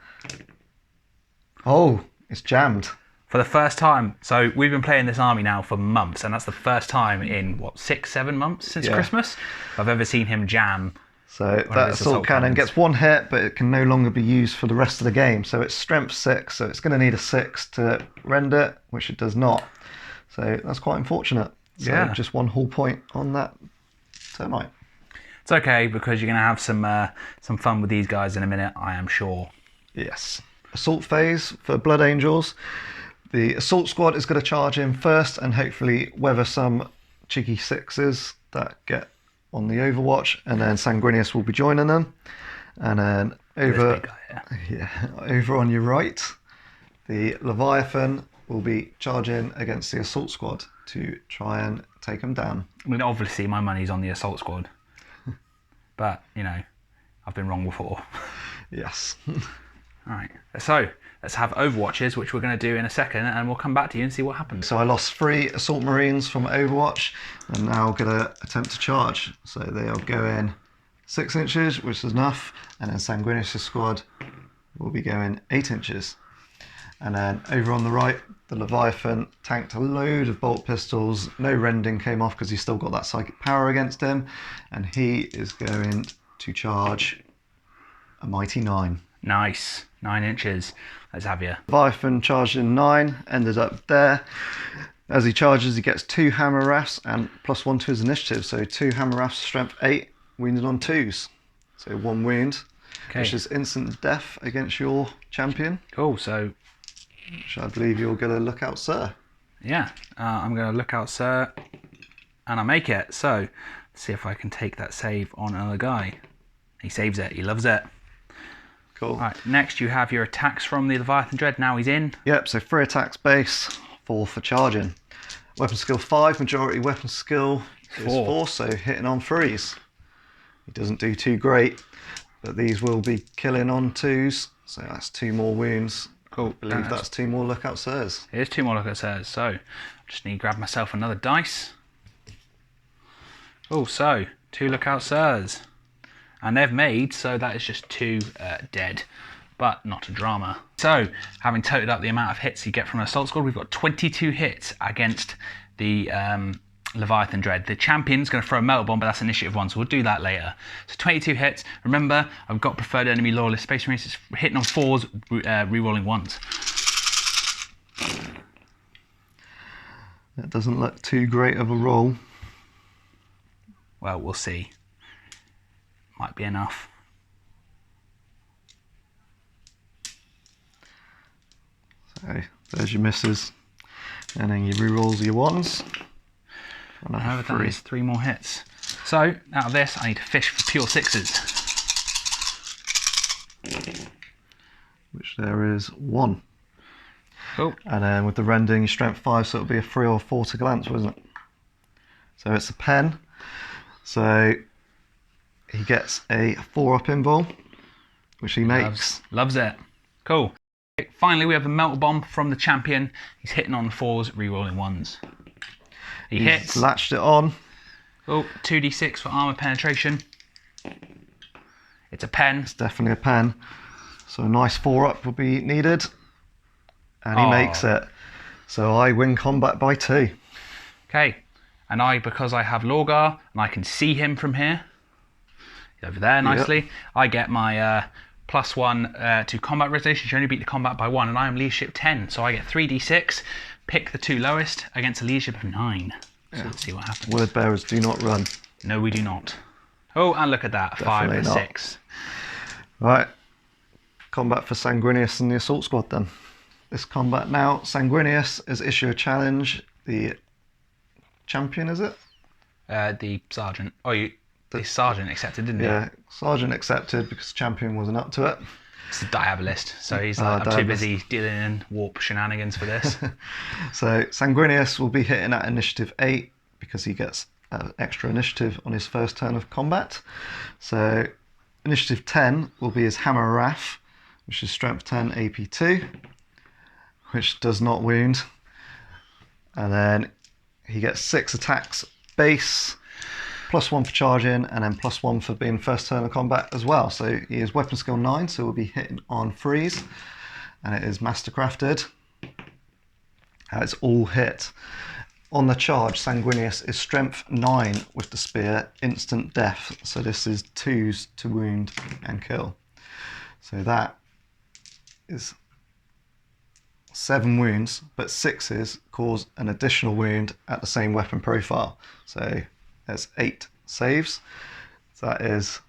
[SPEAKER 2] Oh, it's jammed.
[SPEAKER 1] For the first time, so we've been playing this army now for months, and that's the first time in, what, 6-7 months since Christmas I've ever seen him jam.
[SPEAKER 2] So that assault cannon gets 1 hit, but it can no longer be used for the rest of the game. So it's strength 6, so it's going to need a 6 to rend it, which it does not. So that's quite unfortunate. So just 1 hull point on that termite.
[SPEAKER 1] It's okay, because you're going to have some fun with these guys in a minute, I am sure.
[SPEAKER 2] Yes. Assault phase for Blood Angels. The assault squad is going to charge in first and hopefully weather some cheeky 6s that get on the Overwatch, and then Sanguinius will be joining them. And then over on your right, the Leviathan will be charging against the assault squad to try and take them down.
[SPEAKER 1] I mean, obviously my money's on the assault squad, but you know, I've been wrong before.
[SPEAKER 2] Yes.
[SPEAKER 1] All right, so let's have Overwatches, which we're going to do in a second, and we'll come back to you and see what happens.
[SPEAKER 2] So I lost 3 Assault Marines from Overwatch, and now I'm going to attempt to charge. So they'll go in 6 inches, which is enough, and then Sanguinius' squad will be going 8 inches. And then over on the right, the Leviathan tanked a load of bolt pistols. No rending came off because he's still got that psychic power against him, and he is going to charge a mighty 9.
[SPEAKER 1] Nice, 9 inches. Let's have you.
[SPEAKER 2] Leviathan charged in 9, ended up there. As he charges, he gets 2 hammer rafts and +1 to his initiative. So 2 hammer rafts, strength 8, wounded on 2s. So 1 wound, which is instant death against your champion.
[SPEAKER 1] Cool, so...
[SPEAKER 2] which I believe you're going to look out, sir.
[SPEAKER 1] Yeah, I'm going to look out, sir, and I make it. So, let's see if I can take that save on another guy. He saves it, he loves it.
[SPEAKER 2] Cool.
[SPEAKER 1] All right, next you have your attacks from the Leviathan Dread. Now he's in.
[SPEAKER 2] Yep, so 3 attacks base, 4 for charging. Weapon skill 5, majority weapon skill is 4, so hitting on 3s. He doesn't do too great, but these will be killing on 2s, so that's 2 more wounds. Cool. I believe that's 2 more lookout sirs.
[SPEAKER 1] It is 2 more lookout sirs, so I just need to grab myself another dice. Oh, so 2 lookout sirs. And they've made, so that is just 2 dead, but not a drama. So, having totaled up the amount of hits you get from an assault squad, we've got 22 hits against the Leviathan Dread. The champion's going to throw a metal bomb, but that's initiative 1, so we'll do that later. So 22 hits. Remember, I've got preferred enemy loyalist Space Marines. It's hitting on 4s, re-rolling 1s.
[SPEAKER 2] That doesn't look too great of a roll.
[SPEAKER 1] Well, we'll see. Might be enough.
[SPEAKER 2] So there's your misses, and then you re-rolls your 1s.
[SPEAKER 1] However, that is 3 more hits. So out of this, I need to fish for pure 6s.
[SPEAKER 2] Which there is 1.
[SPEAKER 1] Cool.
[SPEAKER 2] And then with the rending, strength 5, so it'll be a 3 or 4 to glance, wasn't it? So it's a pen. So he gets a 4-up invul, which he makes.
[SPEAKER 1] Loves it. Cool. Finally, we have a melt bomb from the champion. He's hitting on 4s, re-rolling 1s. He's hits.
[SPEAKER 2] Latched it on.
[SPEAKER 1] Oh, 2d6 for armor penetration. It's a pen.
[SPEAKER 2] It's definitely a pen. So a nice 4-up will be needed. And he makes it. So I win combat by 2.
[SPEAKER 1] Okay. And because I have Lorgar, and I can see him from here, he's over there nicely, yep. I get my +1 to combat resolution. You only beat the combat by 1, and I am leadership 10. So I get 3d6, pick the 2 lowest against a leadership of 9. So let's see what happens.
[SPEAKER 2] Word bearers do not run.
[SPEAKER 1] No, we do not. Oh, and look at that,
[SPEAKER 2] Definitely
[SPEAKER 1] 5
[SPEAKER 2] not.
[SPEAKER 1] 6.
[SPEAKER 2] Right, combat for Sanguinius and the assault squad then. This combat now, Sanguinius is issue a challenge. The champion, is it?
[SPEAKER 1] The sergeant. Oh, the sergeant accepted, didn't he?
[SPEAKER 2] Yeah, sergeant accepted because champion wasn't up to it.
[SPEAKER 1] It's the diabolist, so he's like, I'm too busy dealing in warp shenanigans for this.
[SPEAKER 2] So Sanguinius will be hitting at initiative 8 because he gets extra initiative on his first turn of combat. So initiative 10 will be his Hammer Wrath, which is strength 10 AP 2, which does not wound. And then he gets 6 attacks base, +1 for charging, and then +1 for being first turn of combat as well. So he is weapon skill 9, so we'll be hitting on 3s, and it is mastercrafted. It's all hit. On the charge, Sanguinius is strength 9 with the spear, instant death. So this is 2s to wound and kill. So that is 7 wounds, but 6s cause an additional wound at the same weapon profile. So there's 8 saves. So that is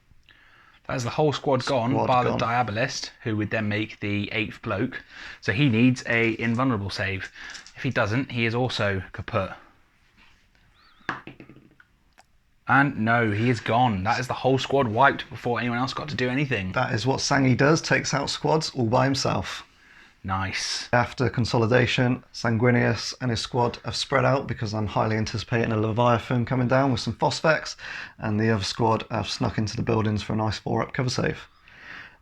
[SPEAKER 1] the whole squad gone, bar the Diabolist, who would then make the 8th bloke. So he needs a invulnerable save. If he doesn't, he is also kaput. And no, he is gone. That is the whole squad wiped before anyone else got to do anything.
[SPEAKER 2] That is what Sangi does, takes out squads all by himself.
[SPEAKER 1] Nice.
[SPEAKER 2] After consolidation, Sanguinius and his squad have spread out because I'm highly anticipating a Leviathan coming down with some Phosphex, and the other squad have snuck into the buildings for a nice 4-up cover save.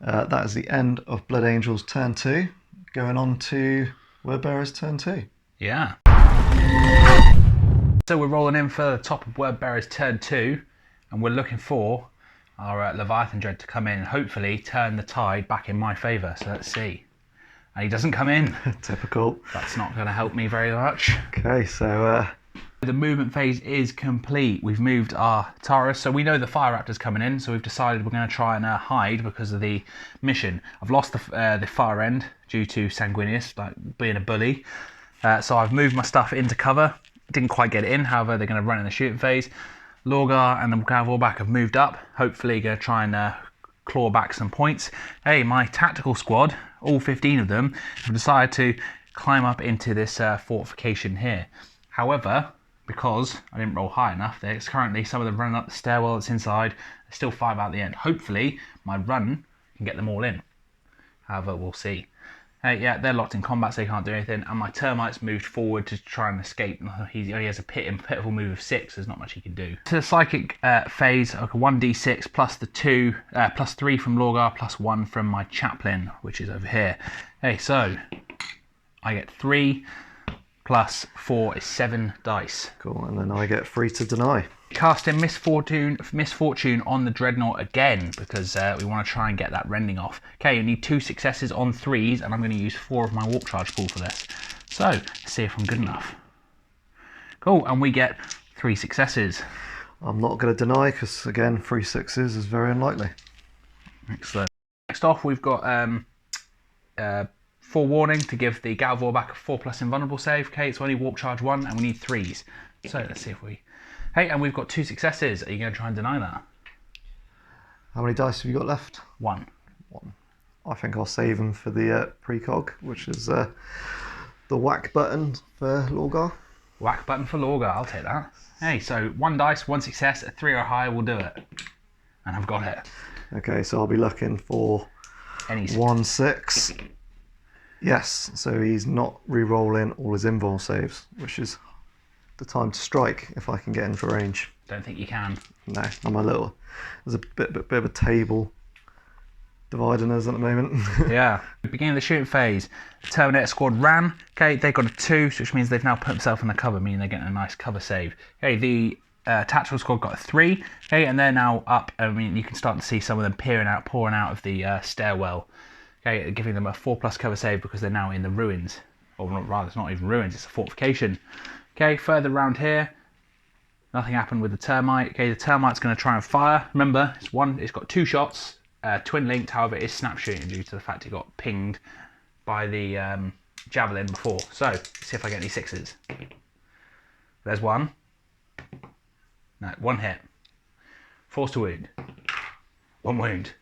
[SPEAKER 2] That is the end of Blood Angel's turn 2, going on to Wordbearer's turn 2.
[SPEAKER 1] Yeah. So we're rolling in for the top of Wordbearer's turn 2, and we're looking for our Leviathan Dread to come in and hopefully turn the tide back in my favour. So let's see. And he doesn't come in.
[SPEAKER 2] Typical.
[SPEAKER 1] That's not going to help me very much.
[SPEAKER 2] Okay, so
[SPEAKER 1] the movement phase is complete. We've moved our Taurus, so we know the Fire Raptor's coming in, so we've decided we're going to try and hide because of the mission. I've lost the far end due to Sanguinius, like being a bully. So I've moved my stuff into cover. Didn't quite get it in, however, they're going to run in the shooting phase. Lorgar and the Cavalback have moved up. Hopefully going to try and claw back some points. Hey, my tactical squad, all 15 of them, have decided to climb up into this fortification here. However, because I didn't roll high enough, there's currently some of them running up the stairwell that's inside. There's still 5 out the end. Hopefully, my run can get them all in. However, we'll see. Yeah, they're locked in combat, so they can't do anything. And my Termites moved forward to try and escape. He only has a pitiful move of 6. There's not much he can do. To the Psychic phase, like a 1d6 plus the 2, plus 3 from Lorgar, plus 1 from my Chaplain, which is over here. Hey, so I get 3 plus 4 is 7 dice.
[SPEAKER 2] Cool, and then I get 3 to deny.
[SPEAKER 1] Casting Misfortune on the Dreadnought again because we want to try and get that rending off. Okay, you need 2 successes on 3s, and I'm going to use 4 of my Warp Charge pool for this. So, let's see if I'm good enough. Cool, and we get 3 successes.
[SPEAKER 2] I'm not going to deny because, again, 3 6s is very unlikely.
[SPEAKER 1] Excellent. Next off, we've got Forewarning to give the Galvorback a 4+ invulnerable save. Okay, it's only Warp Charge 1, and we need 3s. So, let's see if we... Hey, and we've got 2 successes. Are you going to try and deny that?
[SPEAKER 2] How many dice have you got left?
[SPEAKER 1] 1.
[SPEAKER 2] I think I'll save them for the precog, which is the whack button for Lorgar.
[SPEAKER 1] Whack button for Lorgar, I'll take that. Hey, so 1 dice, 1 success, a 3 or higher will do it. And I've got it.
[SPEAKER 2] Okay, so I'll be looking for
[SPEAKER 1] Any
[SPEAKER 2] 1 6. Yes, so he's not re-rolling all his invul saves, which is the time to strike if I can get into range.
[SPEAKER 1] Don't think you can.
[SPEAKER 2] No, I'm a little... There's a bit of a table dividing us at the moment.
[SPEAKER 1] Yeah. Beginning of the shooting phase, the Terminator squad ran. Okay, they got a 2, which means they've now put themselves in the cover, meaning they're getting a nice cover save. Okay, the tactical squad got a 3. Okay, and they're now up. I mean, you can start to see some of them pouring out of the stairwell. Okay, giving them a 4+ cover save because they're now in the ruins. Or rather, it's not even ruins, it's a fortification. Okay, further round here, nothing happened with the Termite. Okay, the Termite's going to try and fire. Remember, it's got 2 shots, twin linked, however, it is snap shooting due to the fact it got pinged by the javelin before. So, let's see if I get any 6s. There's 1. No, 1 hit. Force to wound. 1 wound.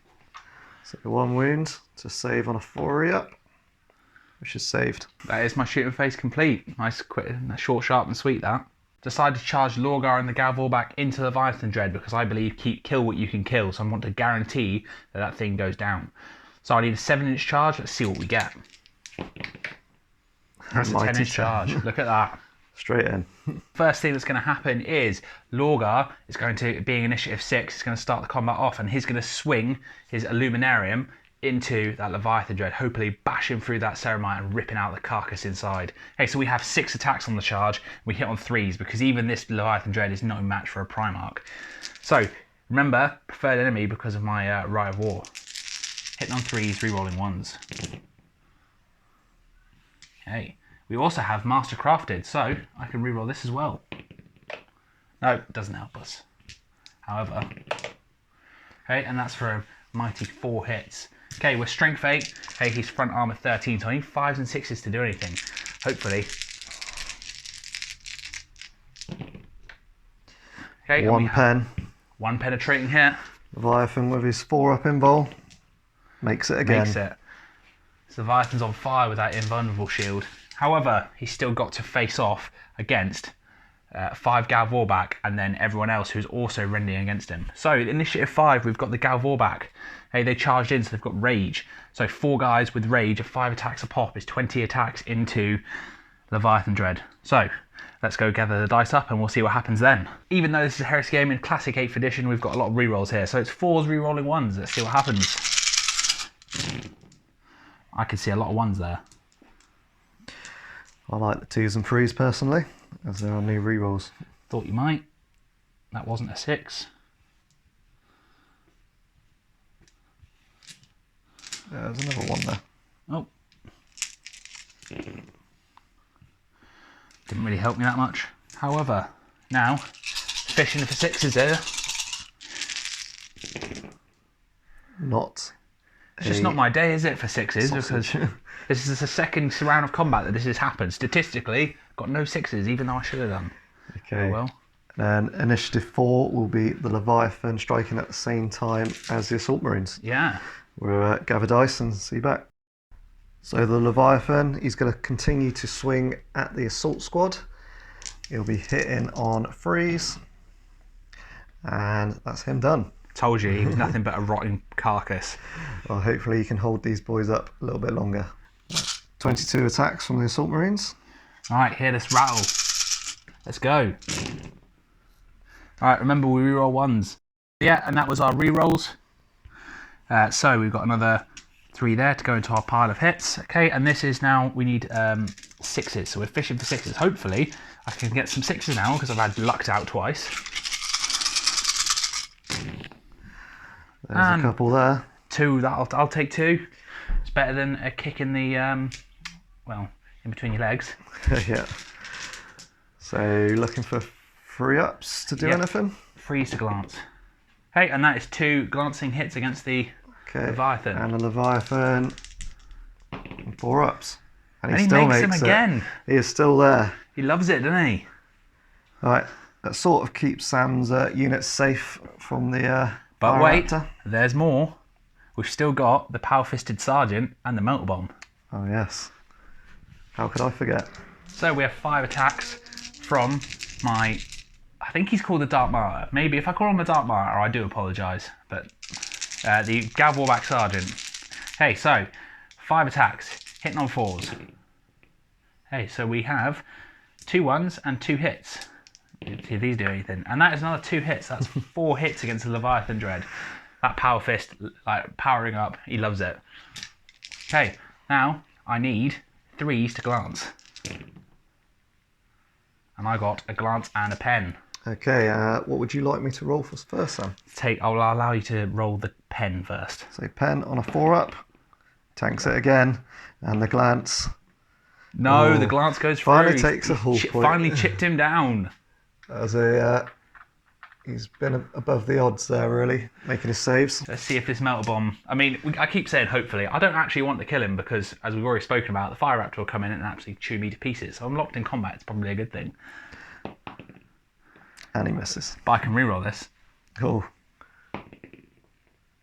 [SPEAKER 2] So 1 wound to save on a 4-up. Which is saved.
[SPEAKER 1] That is my shooting phase complete. Nice, quick, short, sharp and sweet that. Decided to charge Lorgar and the Galvorback into Leviathan Dread because I believe kill what you can kill, so I want to guarantee that thing goes down. So I need a 7-inch charge. Let's see what we get. That's a 10-inch charge. Look at that.
[SPEAKER 2] Straight in.
[SPEAKER 1] First thing that's going to happen is Lorgar is going to, being initiative 6, is going to start the combat off, and he's going to swing his Illuminarium into that Leviathan Dread, hopefully bashing through that Ceramite and ripping out the carcass inside. Okay, so we have 6 attacks on the charge. We hit on 3s because even this Leviathan Dread is no match for a Primarch. So remember, preferred enemy because of my Rite of War. Hitting on 3s, re-rolling 1s. Okay, We also have Master Crafted, so I can reroll this as well. No, it doesn't help us. However, okay, and that's for a mighty 4 hits. Okay, we're Strength 8. Okay, he's Front Armor 13, so I need 5s and 6s to do anything. Hopefully. Okay,
[SPEAKER 2] One pen.
[SPEAKER 1] One penetrating hit.
[SPEAKER 2] Leviathan with his 4-up invul. Makes it again.
[SPEAKER 1] Makes it. So Leviathan's on fire with that invulnerable shield. However, he's still got to face off against 5 Gal Warback and then everyone else who's also rending against him. So initiative 5, we've got the Gal Warback. Hey, they charged in, so they've got Rage. So 4 guys with Rage at 5 attacks a pop is 20 attacks into Leviathan Dread. So let's go gather the dice up and we'll see what happens then. Even though this is a Heresy game in Classic 8th edition, we've got a lot of rerolls here. So it's 4s rerolling 1s. Let's see what happens. I can see a lot of 1s there.
[SPEAKER 2] I like the 2s and 3s personally, as there are new rerolls.
[SPEAKER 1] Thought you might. That wasn't a 6.
[SPEAKER 2] Yeah, there's another 1 there.
[SPEAKER 1] Oh. Didn't really help me that much. However, now, fishing for 6s here.
[SPEAKER 2] Not.
[SPEAKER 1] It's just not my day, is it, for 6s?
[SPEAKER 2] Sausage.
[SPEAKER 1] Because this is the second round of combat that this has happened. Statistically, got no 6s, even though I should have done.
[SPEAKER 2] Okay.
[SPEAKER 1] Oh well.
[SPEAKER 2] Then initiative 4 will be the Leviathan striking at the same time as the Assault Marines.
[SPEAKER 1] Yeah.
[SPEAKER 2] We'll gather dice and see back. So the Leviathan, he's going to continue to swing at the Assault Squad. He'll be hitting on 3s. And that's him done.
[SPEAKER 1] Told you, he was nothing but a rotting carcass.
[SPEAKER 2] Well, hopefully he can hold these boys up a little bit longer. 22 attacks from the Assault Marines.
[SPEAKER 1] Alright, hear this rattle. Let's go. Alright, remember we reroll 1s. Yeah, and that was our rerolls. So we've got another 3 there to go into our pile of hits. Okay, and this is now, we need 6s. So we're fishing for 6s. Hopefully, I can get some 6s now because I've had lucked out twice.
[SPEAKER 2] There's a couple there.
[SPEAKER 1] 2, I'll take 2. It's better than a kick in the, well, in between your legs.
[SPEAKER 2] Yeah. So looking for 3-ups to do anything?
[SPEAKER 1] 3s to glance. Hey, and that is 2 glancing hits against the Leviathan.
[SPEAKER 2] And the Leviathan, 4-ups.
[SPEAKER 1] And he still makes him again.
[SPEAKER 2] He is still there.
[SPEAKER 1] He loves it, doesn't he?
[SPEAKER 2] Alright, that sort of keeps Sam's units safe from the
[SPEAKER 1] But
[SPEAKER 2] Fire
[SPEAKER 1] wait,
[SPEAKER 2] Raptor.
[SPEAKER 1] there's more. We've still got the Power-Fisted Sergeant and the Melter Bomb.
[SPEAKER 2] Oh yes. How could I forget?
[SPEAKER 1] So we have 5 attacks from my... I think he's called the Dark Martyr. Maybe if I call him the Dark Martyr, I do apologise. But the Gav Warback Sergeant. Hey, so 5 attacks, hitting on 4s. Hey, so we have 2 1s and 2 hits. See if these do anything. And that is another 2 hits. That's 4 hits against the Leviathan Dread. That Power Fist, like powering up, he loves it. Okay, now I need 3s to glance. And I got a glance and a pen.
[SPEAKER 2] Okay, what would you like me to roll for first, Sam?
[SPEAKER 1] I'll allow you to roll the pen first.
[SPEAKER 2] So pen on a 4-up, tanks it again, and the glance.
[SPEAKER 1] No, the glance goes through.
[SPEAKER 2] Finally takes a hull point.
[SPEAKER 1] Finally chipped him down.
[SPEAKER 2] As he's been above the odds there, really, making his saves.
[SPEAKER 1] Let's see if this Melter Bomb... I mean, I keep saying hopefully. I don't actually want to kill him because, as we've already spoken about, the Fire Raptor will come in and actually chew me to pieces. So I'm locked in combat. It's probably a good thing.
[SPEAKER 2] And he misses.
[SPEAKER 1] But I can reroll this.
[SPEAKER 2] Cool.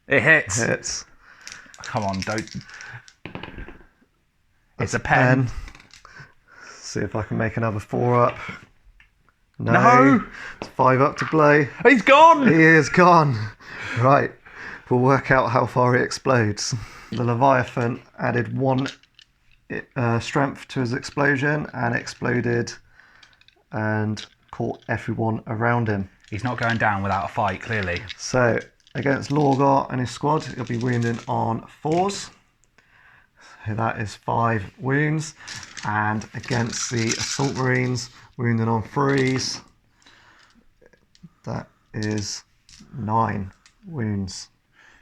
[SPEAKER 1] It hits.
[SPEAKER 2] Hits.
[SPEAKER 1] Come on, don't...
[SPEAKER 2] That's
[SPEAKER 1] it's a pen.
[SPEAKER 2] See if I can make another 4-up.
[SPEAKER 1] No!
[SPEAKER 2] It's 5-up to play.
[SPEAKER 1] He's gone!
[SPEAKER 2] He is gone. Right. We'll work out how far he explodes. The Leviathan added 1 strength to his explosion and exploded and caught everyone around him.
[SPEAKER 1] He's not going down without a fight, clearly.
[SPEAKER 2] So, against Lorgar and his squad, he'll be wounding on 4s. So that is 5 wounds. And against the Assault Marines, wounding on 3s, that is 9 wounds.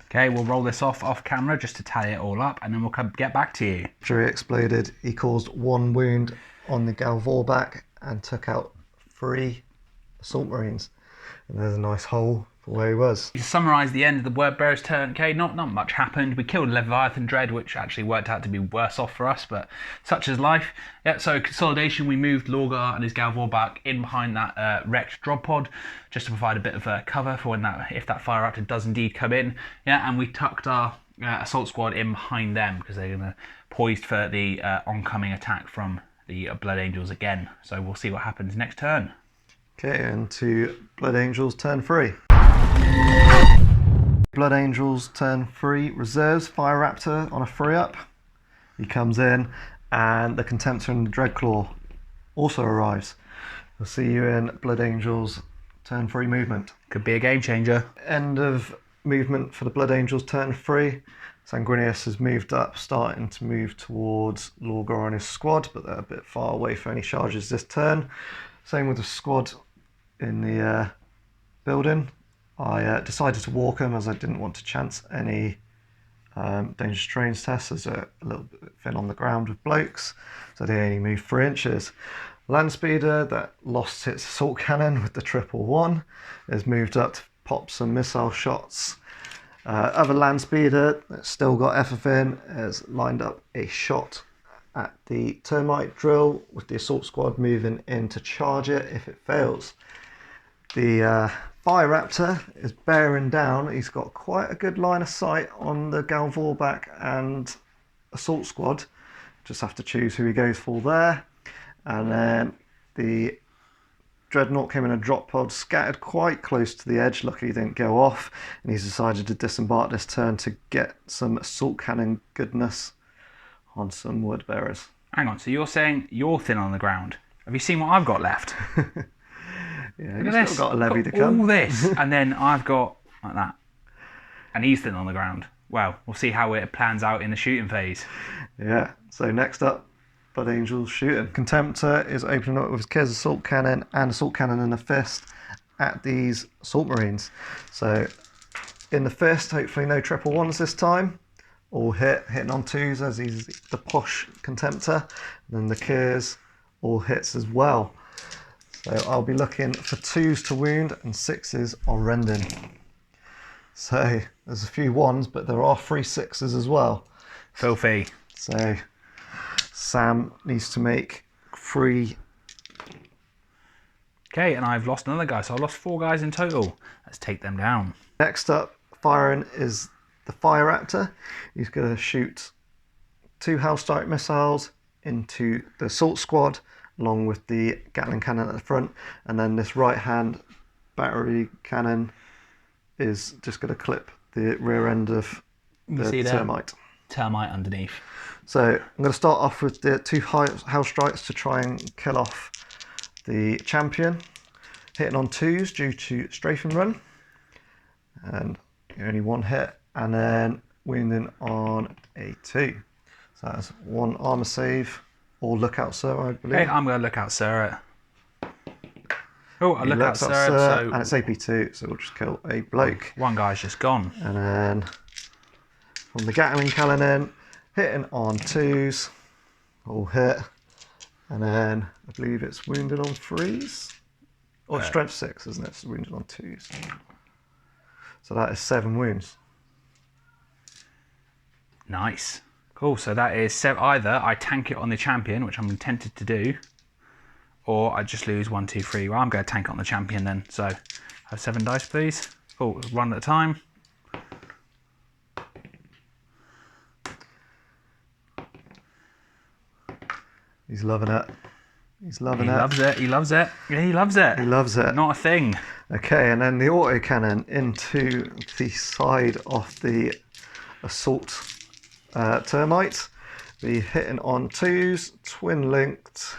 [SPEAKER 1] Okay, we'll roll this off camera just to tally it all up, and then we'll get back to you.
[SPEAKER 2] After he exploded, he caused 1 wound on the Galvorback and took out 3 assault marines. And there's a nice hole for where he was.
[SPEAKER 1] To summarise the end of the Word Bearer's turn, okay, not much happened. We killed Leviathan Dread, which actually worked out to be worse off for us, but such is life. Yeah, so consolidation, we moved Lorgar and his Galvorback in behind that wrecked drop pod, just to provide a bit of cover for when if that Fire Raptor does indeed come in. Yeah, and we tucked our assault squad in behind them because they're going to poised for the oncoming attack from the Blood Angels again. So we'll see what happens next turn.
[SPEAKER 2] Okay, and to Blood Angels turn 3. Blood Angels turn 3 reserves Fire Raptor on a 3-up. He comes in, and the Contemptor and the Dreadclaw also arrives. We'll see you in Blood Angels turn 3 movement.
[SPEAKER 1] Could be a game changer.
[SPEAKER 2] End of movement for the Blood Angels turn 3. Sanguinius has moved up, starting to move towards Lorgar and his squad, but they're a bit far away for any charges this turn. Same with the squad in the building. I decided to walk them as I didn't want to chance any dangerous terrains tests, as they're a little bit thin on the ground with blokes, so they only moved 3 inches. Landspeeder that lost its assault cannon with the 111 has moved up to pop some missile shots. Other Landspeeder that's still got everything has lined up a shot at the termite drill, with the assault squad moving in to charge it if it fails. The Fire Raptor is bearing down. He's got quite a good line of sight on the Galvorback and assault squad. Just have to choose who he goes for there. And then the Dreadnought came in a drop pod, scattered quite close to the edge. Luckily, he didn't go off, and he's decided to disembark this turn to get some assault cannon goodness on some Word Bearers.
[SPEAKER 1] Hang on, so you're saying you're thin on the ground? Have you seen what I've got left?
[SPEAKER 2] Yeah, you've still got a levy to come.
[SPEAKER 1] All this, and then I've got like that, and he's thin on the ground. Well, we'll see how it plans out in the shooting phase.
[SPEAKER 2] Yeah. So next up, Blood Angels shooting. Contemptor is opening up with his Kez assault cannon and assault cannon in the fist at these assault marines. So in the fist, hopefully no 111s this time. All hitting on 2s as he's the posh Contemptor. And then the Kez all hits as well. So I'll be looking for 2s to wound and 6s on rending. So there's a few 1s, but there are 3 6s as well.
[SPEAKER 1] Filthy.
[SPEAKER 2] So Sam needs to make 3.
[SPEAKER 1] Okay, and I've lost another guy, so I've lost 4 guys in total. Let's take them down.
[SPEAKER 2] Next up, firing is the Fire Raptor. He's going to shoot 2 Hellstrike missiles into the assault squad, along with the Gatling cannon at the front, and then this right-hand battery cannon is just going to clip the rear end of the termite.
[SPEAKER 1] Termite underneath.
[SPEAKER 2] So I'm going to start off with the 2 Hellstrikes to try and kill off the champion. Hitting on 2s due to strafing run, and only 1 hit, and then wounding on a 2. So that's 1 armor save. Or lookout sir, I believe.
[SPEAKER 1] Okay, I'm going to lookout sir it. Oh, I lookout sir,
[SPEAKER 2] so... And it's AP2, so we'll just kill a bloke.
[SPEAKER 1] 1 guy's just gone.
[SPEAKER 2] And then from the Gatling cannon, hitting on 2s, all hit. And then I believe it's wounded on 3s. Or strength 6, isn't it? It's wounded on 2s. So that is 7 wounds.
[SPEAKER 1] Nice. Cool, so that is either I tank it on the champion, which I'm tempted to do, or I just lose 1, 2, 3. Well, I'm going to tank it on the champion then. So have 7 dice, please. Cool, 1 at a time.
[SPEAKER 2] He's loving it. He's loving it.
[SPEAKER 1] He loves it. He loves it. Yeah, he loves it.
[SPEAKER 2] He loves it.
[SPEAKER 1] Not a thing.
[SPEAKER 2] Okay, and then the auto cannon into the side of the assault termite. Be hitting on 2s, twin linked,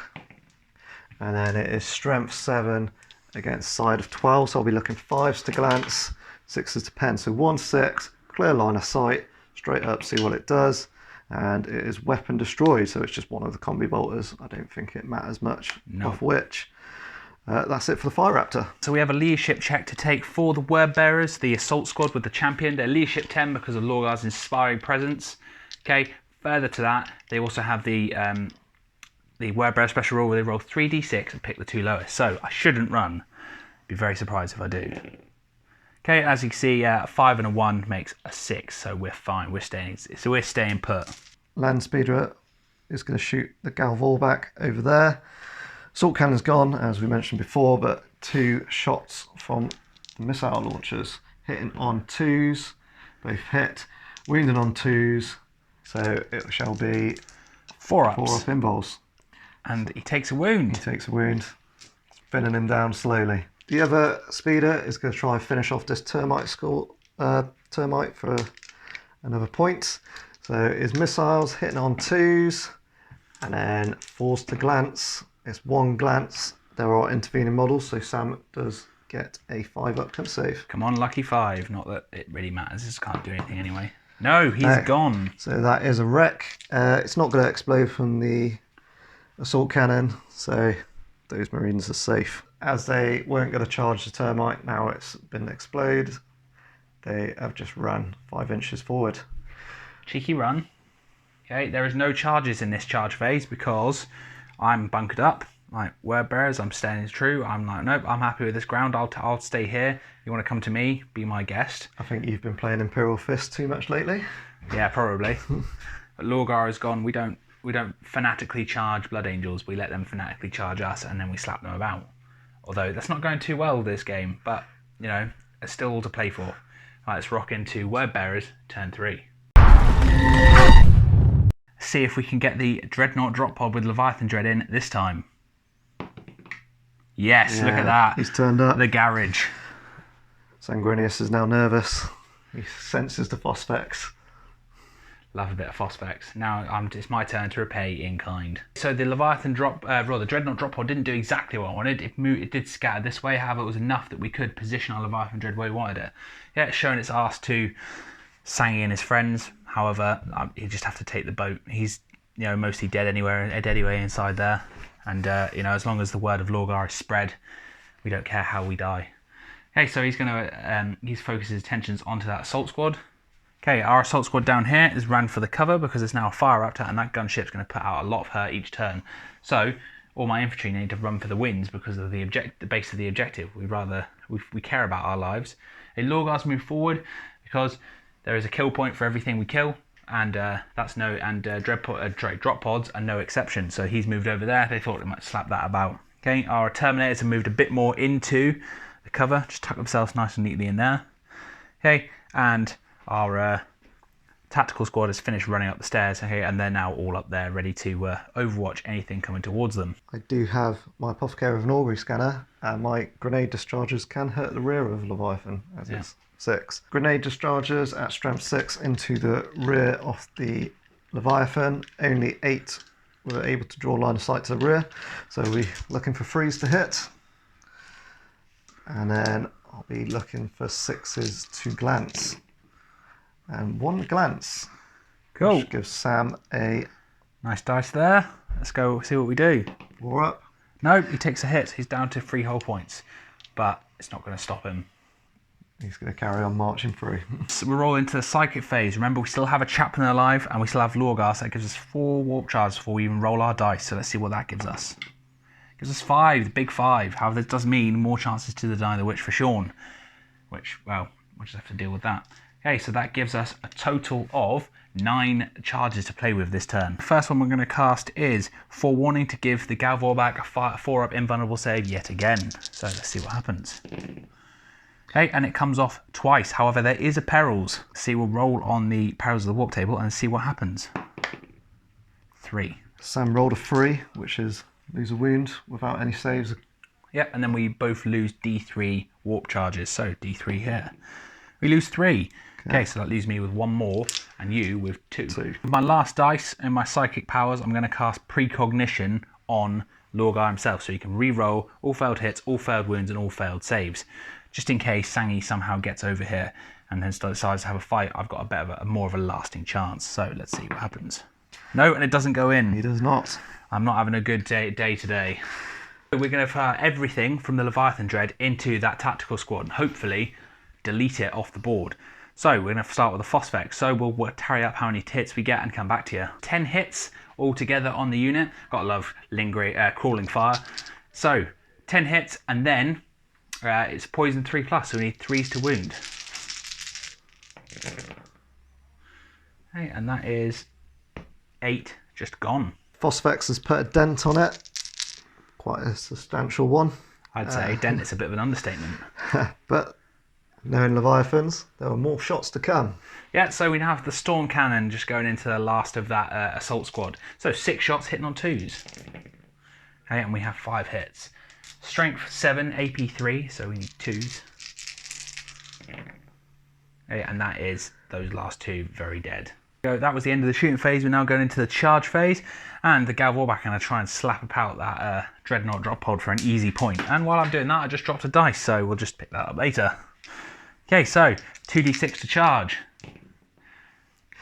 [SPEAKER 2] and then it is strength 7 against side of 12. So I'll be looking 5s to glance, 6s to pen. So 1 6, clear line of sight, straight up, see what it does. And it is weapon destroyed, so it's just one of the combi bolters. I don't think it matters much of which. That's it for the Fire Raptor.
[SPEAKER 1] So we have a leadership check to take for the Word Bearers, the assault squad with the champion. They're leadership 10 because of Lorgar's inspiring presence. Okay, further to that, they also have the the Wordbearer special rule where they roll 3d6 and pick the 2 lowest. So I shouldn't run. Be very surprised if I do. Okay, as you can see, a 5 and a 1 makes a 6, so we're fine. We're staying put.
[SPEAKER 2] Land Speeder is going to shoot the Galvor back over there. Assault Cannon's gone, as we mentioned before, but 2 shots from the missile launchers hitting on 2s, both hit, wounding on 2s, so it shall be
[SPEAKER 1] 4 ups.
[SPEAKER 2] 4 up involves.
[SPEAKER 1] And he takes a wound.
[SPEAKER 2] He takes a wound, spinning him down slowly. The other speeder is going to try and finish off this termite for another point. So his missiles hitting on 2s, and then 4s to glance. It's 1 glance. There are intervening models, so Sam does get a 5 up to save.
[SPEAKER 1] Come on, lucky 5. Not that it really matters. This can't do anything anyway. No, he's gone.
[SPEAKER 2] So that is a wreck. It's not going to explode from the assault cannon, so those Marines are safe. As they weren't going to charge the termite, now it's been exploded. They have just run 5 inches forward.
[SPEAKER 1] Cheeky run. Okay, there is no charges in this charge phase because I'm bunkered up. Like word bearers, I'm staying true. I'm like, nope, I'm happy with this ground. I'll stay here. You want to come to me? Be my guest.
[SPEAKER 2] I think you've been playing Imperial Fist too much lately.
[SPEAKER 1] Yeah, probably. But Lorgar is gone. We don't fanatically charge Blood Angels. We let them fanatically charge us, and then we slap them about. Although that's not going too well this game, but you know, it's still all to play for. Right, let's rock into word bearers turn 3. See if we can get the Dreadnought drop pod with Leviathan Dread in this time. Yes,
[SPEAKER 2] Yeah,
[SPEAKER 1] look at that.
[SPEAKER 2] He's turned up.
[SPEAKER 1] The garage.
[SPEAKER 2] Sanguinius is now nervous. He senses the phosphex.
[SPEAKER 1] Love a bit of phosphex. Now it's my turn to repay in kind. So the Leviathan the Dreadnought drop pod didn't do exactly what I wanted. It did scatter this way. However, it was enough that we could position our Leviathan Dread where we wanted it. Yeah, it's shown its arse to Sangi and his friends. However, you just have to take the boat. He's mostly dead anyway inside there. And as long as the word of Lorgar is spread, we don't care how we die. Okay, so he's going to focus his attentions onto that assault squad. Okay, our assault squad down here is ran for the cover because there's now a fire raptor, and that gunship's going to put out a lot of hurt each turn. So all my infantry need to run for the winds because of the base of the objective. We care about our lives. A Lorgar's move forward because there is a kill point for everything we kill, and drop pods are no exception. So he's moved over there. They thought they might slap that about. Okay, our Terminators have moved a bit more into the cover, just tuck themselves nice and neatly in there. Okay, and our tactical squad has finished running up the stairs. Okay, and they're now all up there, ready to overwatch anything coming towards them.
[SPEAKER 2] I do have my Apothecary of an Augury scanner, and my grenade dischargers can hurt the rear of Leviathan, as it's 6. Grenade dischargers at strength 6 into the rear of the Leviathan. Only 8 were able to draw line of sight to the rear, so we're looking for 3s to hit. And then I'll be looking for 6s to glance. And 1 glance.
[SPEAKER 1] Cool.
[SPEAKER 2] Which gives Sam a
[SPEAKER 1] nice dice there. Let's go see what we do.
[SPEAKER 2] 4 up.
[SPEAKER 1] No, he takes a hit. He's down to 3 whole points, but it's not going to stop him.
[SPEAKER 2] He's going to carry on marching through.
[SPEAKER 1] So we're all into the psychic phase. Remember, we still have a chaplain alive, and we still have Lorgar, so that gives us 4 warp charges before we even roll our dice. So let's see what that gives us. It gives us 5, the big 5. However, this does mean more chances to deny the witch for Sean, which, well, we'll just have to deal with that. Okay, so that gives us a total of 9 charges to play with this turn. The first one we're going to cast is Forewarning to give the Galvor back a 4-up invulnerable save yet again. So let's see what happens. Okay, and it comes off twice. However, there is a perils. See, we'll roll on the perils of the warp table and see what happens. 3.
[SPEAKER 2] Sam rolled a 3, which is lose a wound without any saves.
[SPEAKER 1] Yep, and then we both lose D3 warp charges. So D3 here. We lose 3. Okay, so that leaves me with 1 more, and you with 2. With my last dice and my psychic powers, I'm going to cast Precognition on Lorgar himself, so you can re-roll all failed hits, all failed wounds, and all failed saves. Just in case Sangi somehow gets over here and then decides to have a fight, I've got more of a lasting chance. So let's see what happens. No, and it doesn't go in.
[SPEAKER 2] He does not.
[SPEAKER 1] I'm not having a good day today. We're going to fire everything from the Leviathan Dread into that tactical squad and hopefully delete it off the board. So we're going to start with the Phosphex. So we'll tally up how many hits we get and come back to you. 10 hits all together on the unit. Gotta love lingering, crawling fire. So 10 hits, and then it's poison 3+, so we need 3s to wound. Okay, and that is 8 just gone.
[SPEAKER 2] Phosphex has put a dent on it, quite a substantial one.
[SPEAKER 1] I'd say dent is a bit of an understatement.
[SPEAKER 2] But knowing Leviathans, there were more shots to come.
[SPEAKER 1] Yeah, so we now have the Storm Cannon just going into the last of that assault squad. So 6 shots hitting on 2s. Okay, and we have 5 hits. Strength 7, AP 3, so we need 2s. Okay, and that is those last 2 very dead. So that was the end of the shooting phase. We're now going into the charge phase, and the Gal Vorbak are going to try and slap about that Dreadnought drop pod for an easy point. And while I'm doing that, I just dropped a dice, so we'll just pick that up later. Okay, so 2d6 to charge.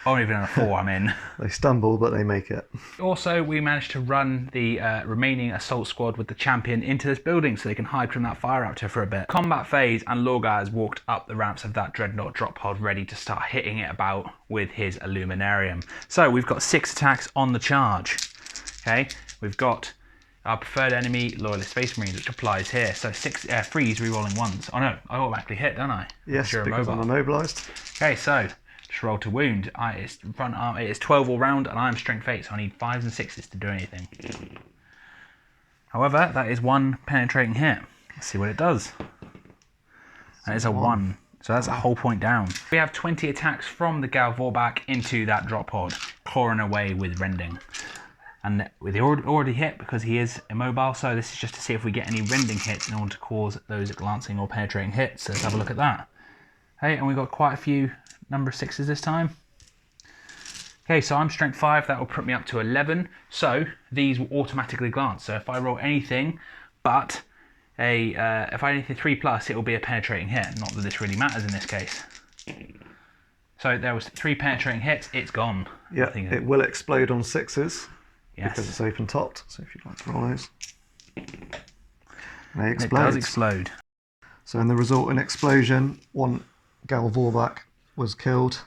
[SPEAKER 1] Oh, even on a 4 I'm in.
[SPEAKER 2] They stumble, but they make it.
[SPEAKER 1] Also, we managed to run the remaining assault squad with the champion into this building so they can hide from that fire raptor for a bit. Combat phase, and Lorgar has walked up the ramps of that Dreadnought drop pod ready to start hitting it about with his Illuminarium. So we've got 6 attacks on the charge. Okay, we've got our preferred enemy, Loyalist Space Marines, which applies here. So 3s rerolling 1s. Oh no, I automatically hit, don't I?
[SPEAKER 2] Yes, because I'm immobilised.
[SPEAKER 1] Okay, so just roll to wound. It's front arm. It is 12 all round, and I'm strength 8, so I need 5s and 6s to do anything. However, that is 1 penetrating hit. Let's see what it does. And it's a 1. So that's a whole point down. We have 20 attacks from the Gal Vorbak into that drop pod, clawing away with rending. And they already hit because he is immobile, so this is just to see if we get any rending hits in order to cause those glancing or penetrating hits. So let's have a look at that. Okay, and we've got quite a few number 6s this time. Okay, so I'm strength 5, that will put me up to 11. So these will automatically glance. So if I roll anything but if I anything 3+, it will be a penetrating hit. Not that this really matters in this case. So there was 3 penetrating hits, it's gone.
[SPEAKER 2] Yeah, it will explode on 6s.
[SPEAKER 1] Yes.
[SPEAKER 2] Because it's open topped, so if you'd like to roll those. They explode.
[SPEAKER 1] It does explode.
[SPEAKER 2] So in the resultant explosion, 1 Gal Vorbak was killed,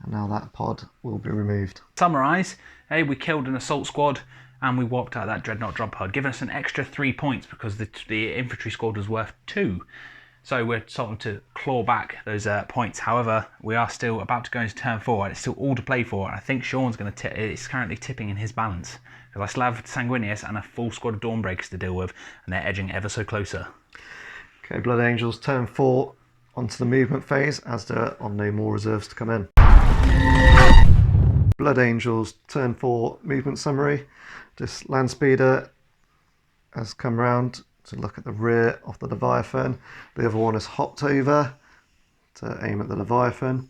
[SPEAKER 2] and now that pod will be removed.
[SPEAKER 1] Summarise, hey, we killed an assault squad and we wiped out that Dreadnought drop pod, giving us an extra 3 points because the infantry squad was worth 2. So we're starting to claw back those points. However, we are still about to go into turn 4, and it's still all to play for. And I think Sean's going to it's currently tipping in his balance because I still have Sanguinius and a full squad of Dawnbreakers to deal with, and they're edging ever so closer.
[SPEAKER 2] Okay, Blood Angels turn 4 onto the movement phase, as there are no more reserves to come in. Blood Angels turn 4 movement summary. This Landspeeder has come round to look at the rear of the Leviathan. The other one has hopped over to aim at the Leviathan.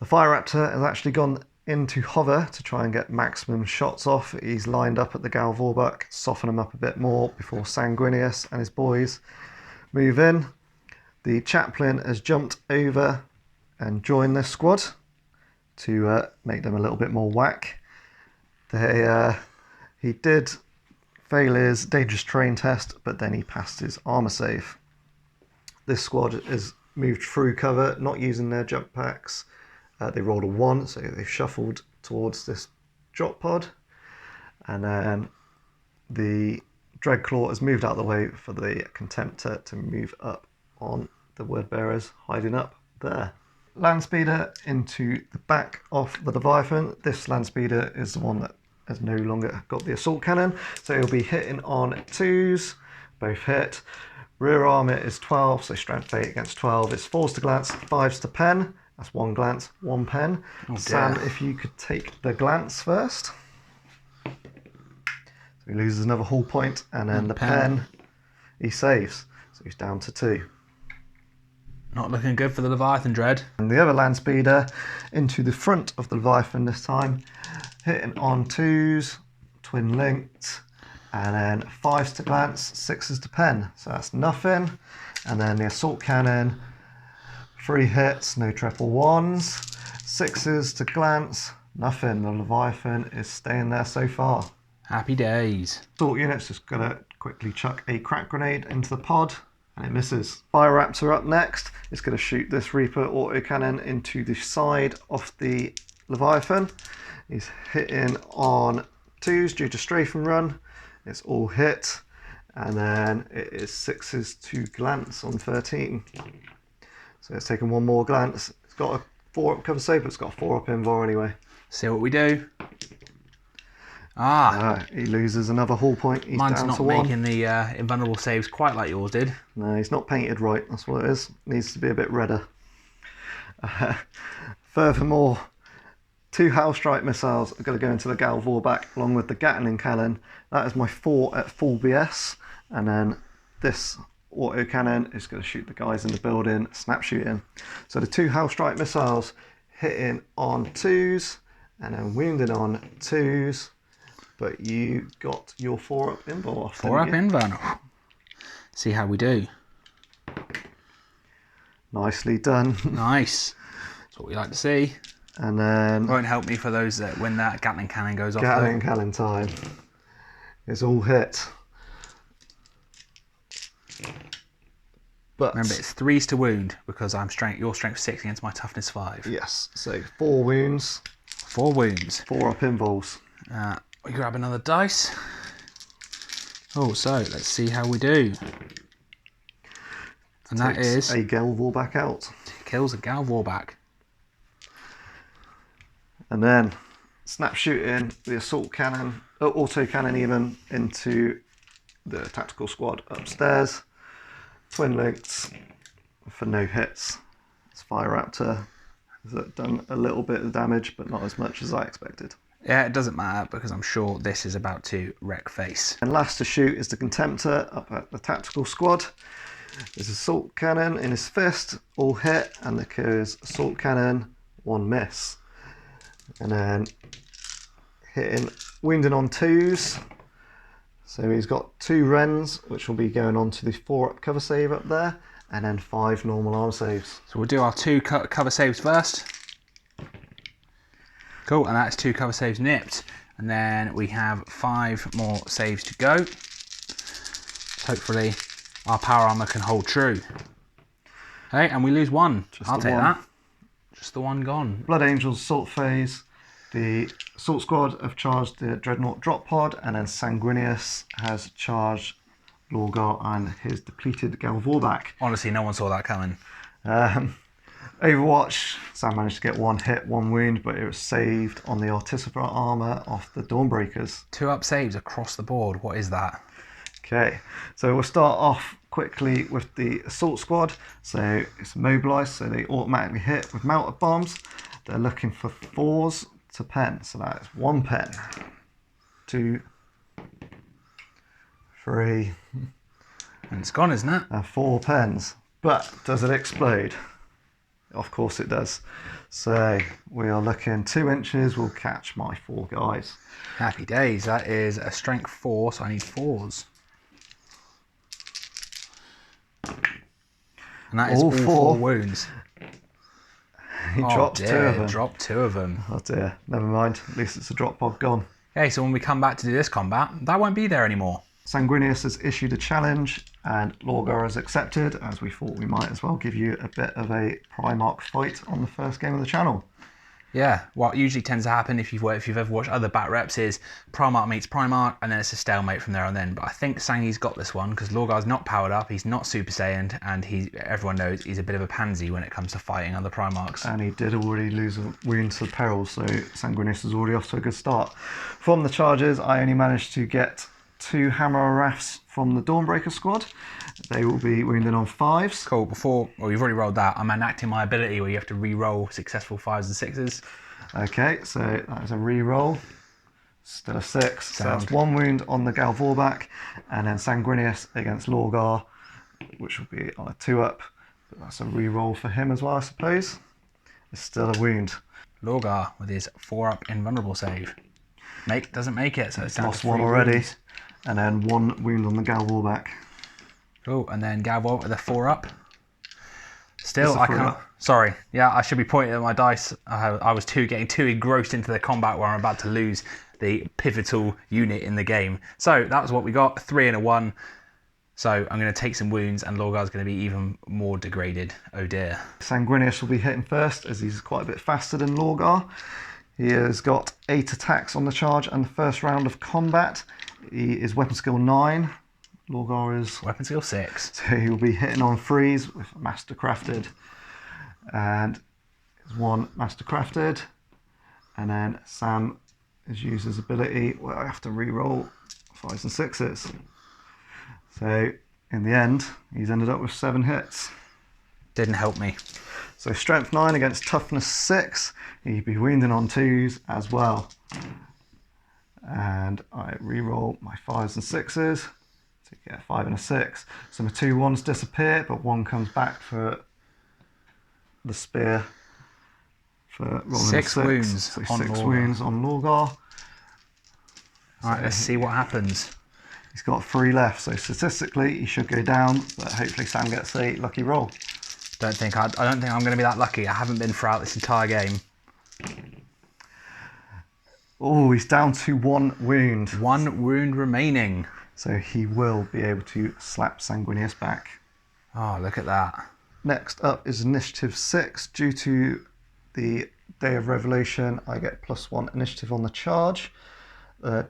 [SPEAKER 2] The Fire Raptor has actually gone into hover to try and get maximum shots off. He's lined up at the Gal Vorbak, soften him up a bit more before Sanguinius and his boys move in. The Chaplain has jumped over and joined this squad to make them a little bit more whack. He did fail his dangerous terrain test, but then he passed his armor save. This squad has moved through cover, not using their jump packs. They rolled a 1, so they shuffled towards this drop pod. And then the Dreadclaw has moved out of the way for the Contemptor to move up on the Word Bearers, hiding up there. Landspeeder into the back of the Leviathan. This Landspeeder is the one that has no longer got the assault cannon, so he'll be hitting on 2s, both hit. Rear armor is 12, so strength 8 against 12 is 4s to glance, 5s to pen. That's 1 glance, 1 pen.
[SPEAKER 1] Oh,
[SPEAKER 2] Sam, if you could take the glance first. So he loses another hull point, and then the pen he saves, so he's down to 2.
[SPEAKER 1] Not looking good for the Leviathan, Dread.
[SPEAKER 2] And the other Landspeeder into the front of the Leviathan this time, hitting on 2s, twin linked, and then 5s to glance, 6s to pen. So that's nothing. And then the assault cannon, 3 hits, no triple 1s, 6s to glance, nothing. The Leviathan is staying there so far.
[SPEAKER 1] Happy days.
[SPEAKER 2] Assault unit's just gonna quickly chuck a crack grenade into the pod, and it misses. Fire Raptor up next. It's gonna shoot this Reaper autocannon into the side of the Leviathan. He's hitting on 2s due to strafe and run. It's all hit. And then it is 6s to glance on 13. So it's taken one more glance. It's got a 4-up cover save, but it's got a 4-up invul anyway.
[SPEAKER 1] See what we do.
[SPEAKER 2] He loses another hull point. He's
[SPEAKER 1] Mine's
[SPEAKER 2] down
[SPEAKER 1] not
[SPEAKER 2] to 1.
[SPEAKER 1] making the invulnerable saves quite like yours did.
[SPEAKER 2] No, he's not painted right. That's what it is. Needs to be a bit redder. Furthermore, 2 Hellstrike missiles are going to go into the Gal Vorbak along with the Gatling cannon. That is my 4 at full BS. And then this auto cannon is going to shoot the guys in the building, snap shooting. So the 2 Hellstrike missiles hitting on 2s and then wounding on 2s. But you got your 4-up invul off.
[SPEAKER 1] 4-up invul. See how we do.
[SPEAKER 2] Nicely done.
[SPEAKER 1] Nice. That's what we like to see.
[SPEAKER 2] And then...
[SPEAKER 1] Won't help me for those that when that Gatling cannon goes off.
[SPEAKER 2] Gatling cannon time. It's all hit. But
[SPEAKER 1] remember, it's 3s to wound because your strength 6 against my toughness 5.
[SPEAKER 2] Yes, so 4 wounds.
[SPEAKER 1] 4 wounds.
[SPEAKER 2] 4-up invuls.
[SPEAKER 1] We grab another dice. Oh, so let's see how we do. And that is
[SPEAKER 2] a Gal Vorbak out.
[SPEAKER 1] Kills a Gal Vorbak.
[SPEAKER 2] And then snap shooting the assault cannon, auto cannon even, into the tactical squad upstairs. Twin linked for no hits. This Fire Raptor has done a little bit of damage, but not as much as I expected.
[SPEAKER 1] Yeah, it doesn't matter because I'm sure this is about to wreck face.
[SPEAKER 2] And last to shoot is the Contemptor up at the tactical squad. There's assault cannon in his fist, all hit, and there goes assault cannon, 1 miss. And then wounding on 2s. So he's got 2 Rens, which will be going on to the 4-up cover save up there, and then 5 normal arm saves.
[SPEAKER 1] So we'll do our 2 cover saves first. Cool, and that's 2 cover saves nipped. And then we have 5 more saves to go. Hopefully our power armor can hold true. Hey, and we lose 1. I'll take that. Just the 1 gone.
[SPEAKER 2] Blood Angels assault phase. The assault squad have charged the Dreadnought drop pod, and then Sanguinius has charged Lorgar and his depleted Gal Vorbak.
[SPEAKER 1] Honestly, no one saw that coming.
[SPEAKER 2] Overwatch, Sam managed to get 1 hit, 1 wound, but it was saved on the Artificer armor off the Dawnbreakers.
[SPEAKER 1] 2-up saves across the board. What is that?
[SPEAKER 2] Okay, so we'll start off quickly with the assault squad. So it's mobilized, so they automatically hit with mounted bombs. They're looking for 4s to pen, so that's 1 pen, 2, 3,
[SPEAKER 1] And it's gone, isn't it?
[SPEAKER 2] and 4 pens. But does it explode? Of course it does. So we are looking 2 inches will catch my 4 guys.
[SPEAKER 1] Happy days. That is a strength 4, so I need 4s. And that is all 4 wounds.
[SPEAKER 2] He dropped 2 of them.
[SPEAKER 1] Dropped 2 of them.
[SPEAKER 2] Oh dear, never mind. At least it's a drop pod gone.
[SPEAKER 1] Okay, so when we come back to do this combat, that won't be there anymore.
[SPEAKER 2] Sanguinius has issued a challenge and Lorgar has accepted, as we thought we might as well give you a bit of a Primarch fight on the first game of the channel.
[SPEAKER 1] Yeah, what usually tends to happen if you've ever watched other bat reps is Primarch meets Primarch and then it's a stalemate from there on then. But I think Sangi's got this one because Lorgar's not powered up, he's not Super Saiyan, and everyone knows he's a bit of a pansy when it comes to fighting other Primarchs.
[SPEAKER 2] And he did already lose a wound to Peril, so Sanguinius is already off to a good start. From the charges, I only managed to get 2 Hammer Rafts from the Dawnbreaker squad. They will be wounded on 5s.
[SPEAKER 1] Cool, you've already rolled that. I'm enacting my ability where you have to re-roll successful 5s and 6s.
[SPEAKER 2] Okay, so that is a re-roll. Still a 6. So
[SPEAKER 1] Sound.
[SPEAKER 2] that's 1 wound on the Gal Vorbak, and then Sanguinius against Lorgar, which will be on a 2-up. But that's a re-roll for him as well, I suppose. It's still a wound.
[SPEAKER 1] Lorgar with his 4-up invulnerable save. Doesn't make it, so it's down
[SPEAKER 2] Lost
[SPEAKER 1] to
[SPEAKER 2] 1
[SPEAKER 1] 3
[SPEAKER 2] already.
[SPEAKER 1] wounds.
[SPEAKER 2] And then 1 wound on the Gal Vorbak.
[SPEAKER 1] Cool, and then Galvo with a 4-up. Still,
[SPEAKER 2] It's a
[SPEAKER 1] I
[SPEAKER 2] 4-up.
[SPEAKER 1] can't. Sorry, yeah, I should be pointing at my dice. I was getting too engrossed into the combat where I'm about to lose the pivotal unit in the game. So that was what we got, 3 and a 1. So I'm going to take some wounds, and Lorgar's going to be even more degraded. Oh dear.
[SPEAKER 2] Sanguinius will be hitting first, as he's quite a bit faster than Lorgar. He has got 8 attacks on the charge and the first round of combat. He is weapon skill 9. Lorgar is
[SPEAKER 1] weapon skill 6.
[SPEAKER 2] So he'll be hitting on 3s with Mastercrafted. And there's 1 Mastercrafted. And then Sam has used his ability. Well, I have to re-roll 5s and 6s. So in the end, he's ended up with 7 hits.
[SPEAKER 1] Didn't help me.
[SPEAKER 2] So strength 9 against toughness 6. He'd be wounding on 2s as well. And I re-roll my 5s and 6s to get a 5 and a 6. So my 2 1s disappear, but 1 comes back for the spear for rolling
[SPEAKER 1] 6 wounds.
[SPEAKER 2] So
[SPEAKER 1] on
[SPEAKER 2] 6
[SPEAKER 1] Lorgar.
[SPEAKER 2] wounds on Lorgar.
[SPEAKER 1] Alright, let's see what happens.
[SPEAKER 2] He's got 3 left, so statistically he should go down, but hopefully Sam gets a lucky roll.
[SPEAKER 1] I don't think I'm going to be that lucky. I haven't been throughout this entire game.
[SPEAKER 2] Oh, he's down to 1 wound.
[SPEAKER 1] 1 wound remaining.
[SPEAKER 2] So he will be able to slap Sanguinius back.
[SPEAKER 1] Oh, look at that.
[SPEAKER 2] Next up is Initiative 6. Due to the Day of Revelation, I get +1 initiative on the charge.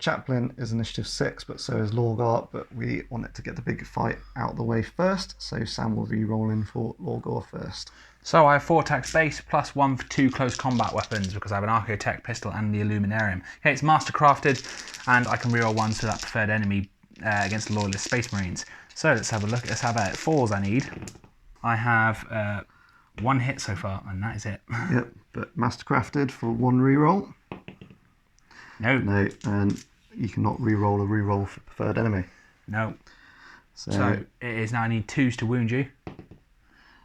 [SPEAKER 2] Chaplain is Initiative 6, but so is Lorgar, but we wanted to get the big fight out of the way first, so Sam will be rolling for Lorgar first.
[SPEAKER 1] So I have 4 attacks base, +1 for 2 close combat weapons, because I have an Archaeotech pistol and the Illuminarium. Okay, it's Mastercrafted, and I can reroll 1 to that preferred enemy against the Loyalist Space Marines. So let's have a look. Let's have 4s I need. I have 1 hit so far, and that is it.
[SPEAKER 2] Yep, but Mastercrafted for 1 reroll.
[SPEAKER 1] No.
[SPEAKER 2] No, and you cannot reroll a reroll for preferred enemy.
[SPEAKER 1] No.
[SPEAKER 2] So
[SPEAKER 1] it is now I need 2s to wound you.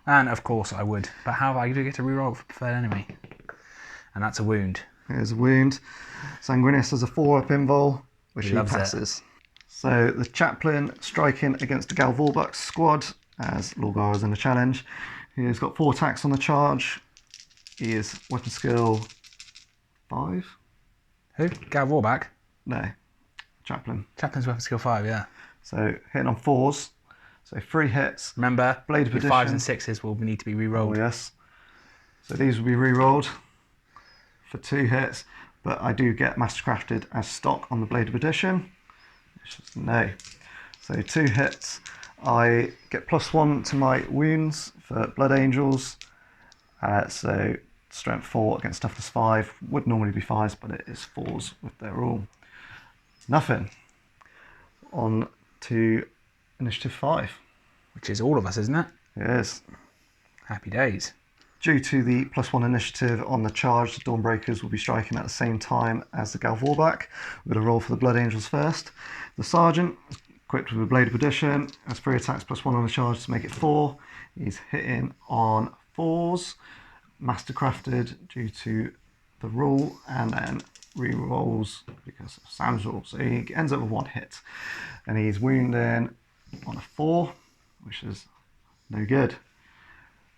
[SPEAKER 1] And of course I would. But how do I get to reroll for preferred enemy? And that's a wound.
[SPEAKER 2] here's a wound. Sanguinius has a 4-up invul, which he passes. So the Chaplain striking against the Galvorbux squad, as Lorgar is in a challenge. He has got 4 attacks on the charge. He is weapon skill 5.
[SPEAKER 1] Who? Gav Warback?
[SPEAKER 2] No, Chaplain.
[SPEAKER 1] Chaplain's weapon skill 5, yeah.
[SPEAKER 2] So hitting on 4s. So 3 hits.
[SPEAKER 1] Remember,
[SPEAKER 2] Blade of
[SPEAKER 1] your
[SPEAKER 2] Addition.
[SPEAKER 1] 5s and 6s will need to be re-rolled.
[SPEAKER 2] Oh, yes. So these will be re-rolled for 2 hits, but I do get Mastercrafted as stock on the Blade of Addition. Which is no. So 2 hits. I get +1 to my wounds for Blood Angels. So strength 4 against toughness 5. Would normally be 5s, but it is 4s with their rule. Nothing. On to Initiative 5.
[SPEAKER 1] Which is all of us, isn't it?
[SPEAKER 2] It is.
[SPEAKER 1] Happy days.
[SPEAKER 2] Due to the +1 initiative on the charge, the Dawnbreakers will be striking at the same time as the Galvorbach. We're going to roll for the Blood Angels first. The Sergeant, equipped with a Blade of Addition, has 3 attacks +1 on the charge to make it 4. He's hitting on 4s. Mastercrafted due to the rule, and then re-rolls because of Sam's rule. So he ends up with 1 hit. And he's wounding on a 4, which is no good.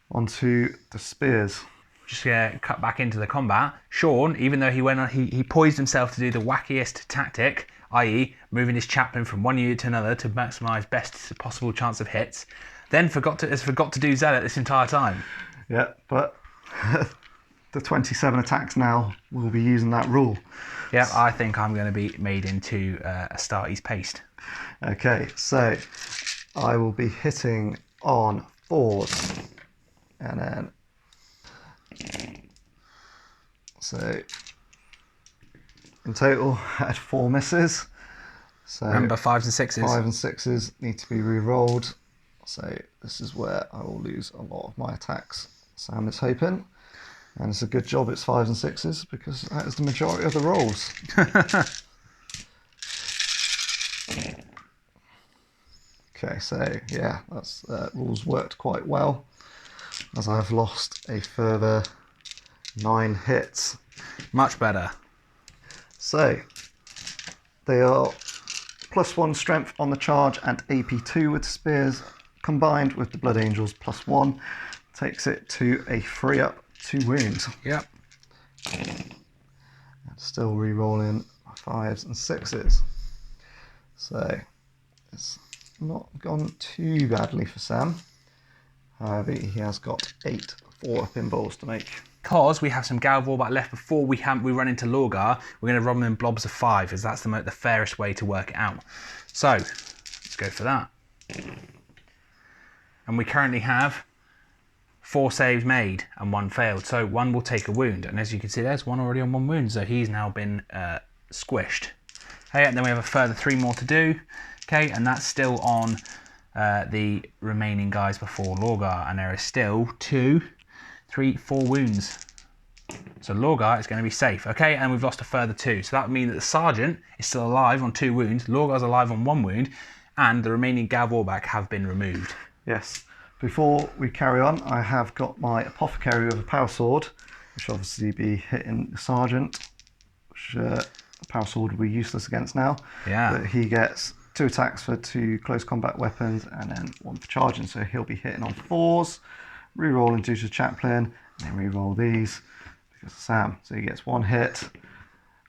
[SPEAKER 2] Onto the spears.
[SPEAKER 1] Just cut back into the combat. Sean, even though he went on, he poised himself to do the wackiest tactic, i.e. moving his Chaplain from one unit to another to maximise best possible chance of hits, then has forgot to do Zealot this entire time.
[SPEAKER 2] Yeah, but the 27 attacks now will be using that rule.
[SPEAKER 1] Yeah, I think I'm going to be made into a Astartes paste.
[SPEAKER 2] Okay, so I will be hitting on 4s. And then, so in total I had 4 misses. So
[SPEAKER 1] remember, 5s and 6s.
[SPEAKER 2] 5 and 6s need to be re-rolled. So this is where I will lose a lot of my attacks. Sam is hoping. And it's a good job it's 5s and 6s because that is the majority of the rolls. Okay, so yeah, that's rules worked quite well, as I've lost a further 9 hits.
[SPEAKER 1] Much better.
[SPEAKER 2] So they are +1 strength on the charge and AP2 with spears, combined with the Blood Angels +1, takes it to a 3-up 2 wounds.
[SPEAKER 1] Yep.
[SPEAKER 2] And still re-rolling 5s and 6s. So it's not gone too badly for Sam. However, he has got 8 4-up involves to make.
[SPEAKER 1] because we have some Gal Vorbak left before we run into Lorgar, we're going to run them in blobs of 5, as that's the fairest way to work it out. So, let's go for that. And we currently have 4 saves made and 1 failed. So 1 will take a wound. And as you can see, there's 1 already on 1 wound. So he's now been squished. Okay, and then we have a further 3 more to do. Okay, and that's still on the remaining guys before Lorgar. And there is still 2, 3, 4 wounds. So Lorgar is going to be safe. Okay, and we've lost a further 2. So that would mean that the Sergeant is still alive on 2 wounds. Lorgar's alive on 1 wound. And the remaining Gal Vorbak have been removed.
[SPEAKER 2] Yes. Before we carry on, I have got my Apothecary with a power sword, which will obviously be hitting the Sergeant, which a power sword will be useless against now.
[SPEAKER 1] Yeah.
[SPEAKER 2] But he gets 2 attacks for 2 close combat weapons and then 1 for charging, so he'll be hitting on 4s, re-rolling due to Chaplain, and then re-roll these because of Sam. So he gets 1 hit,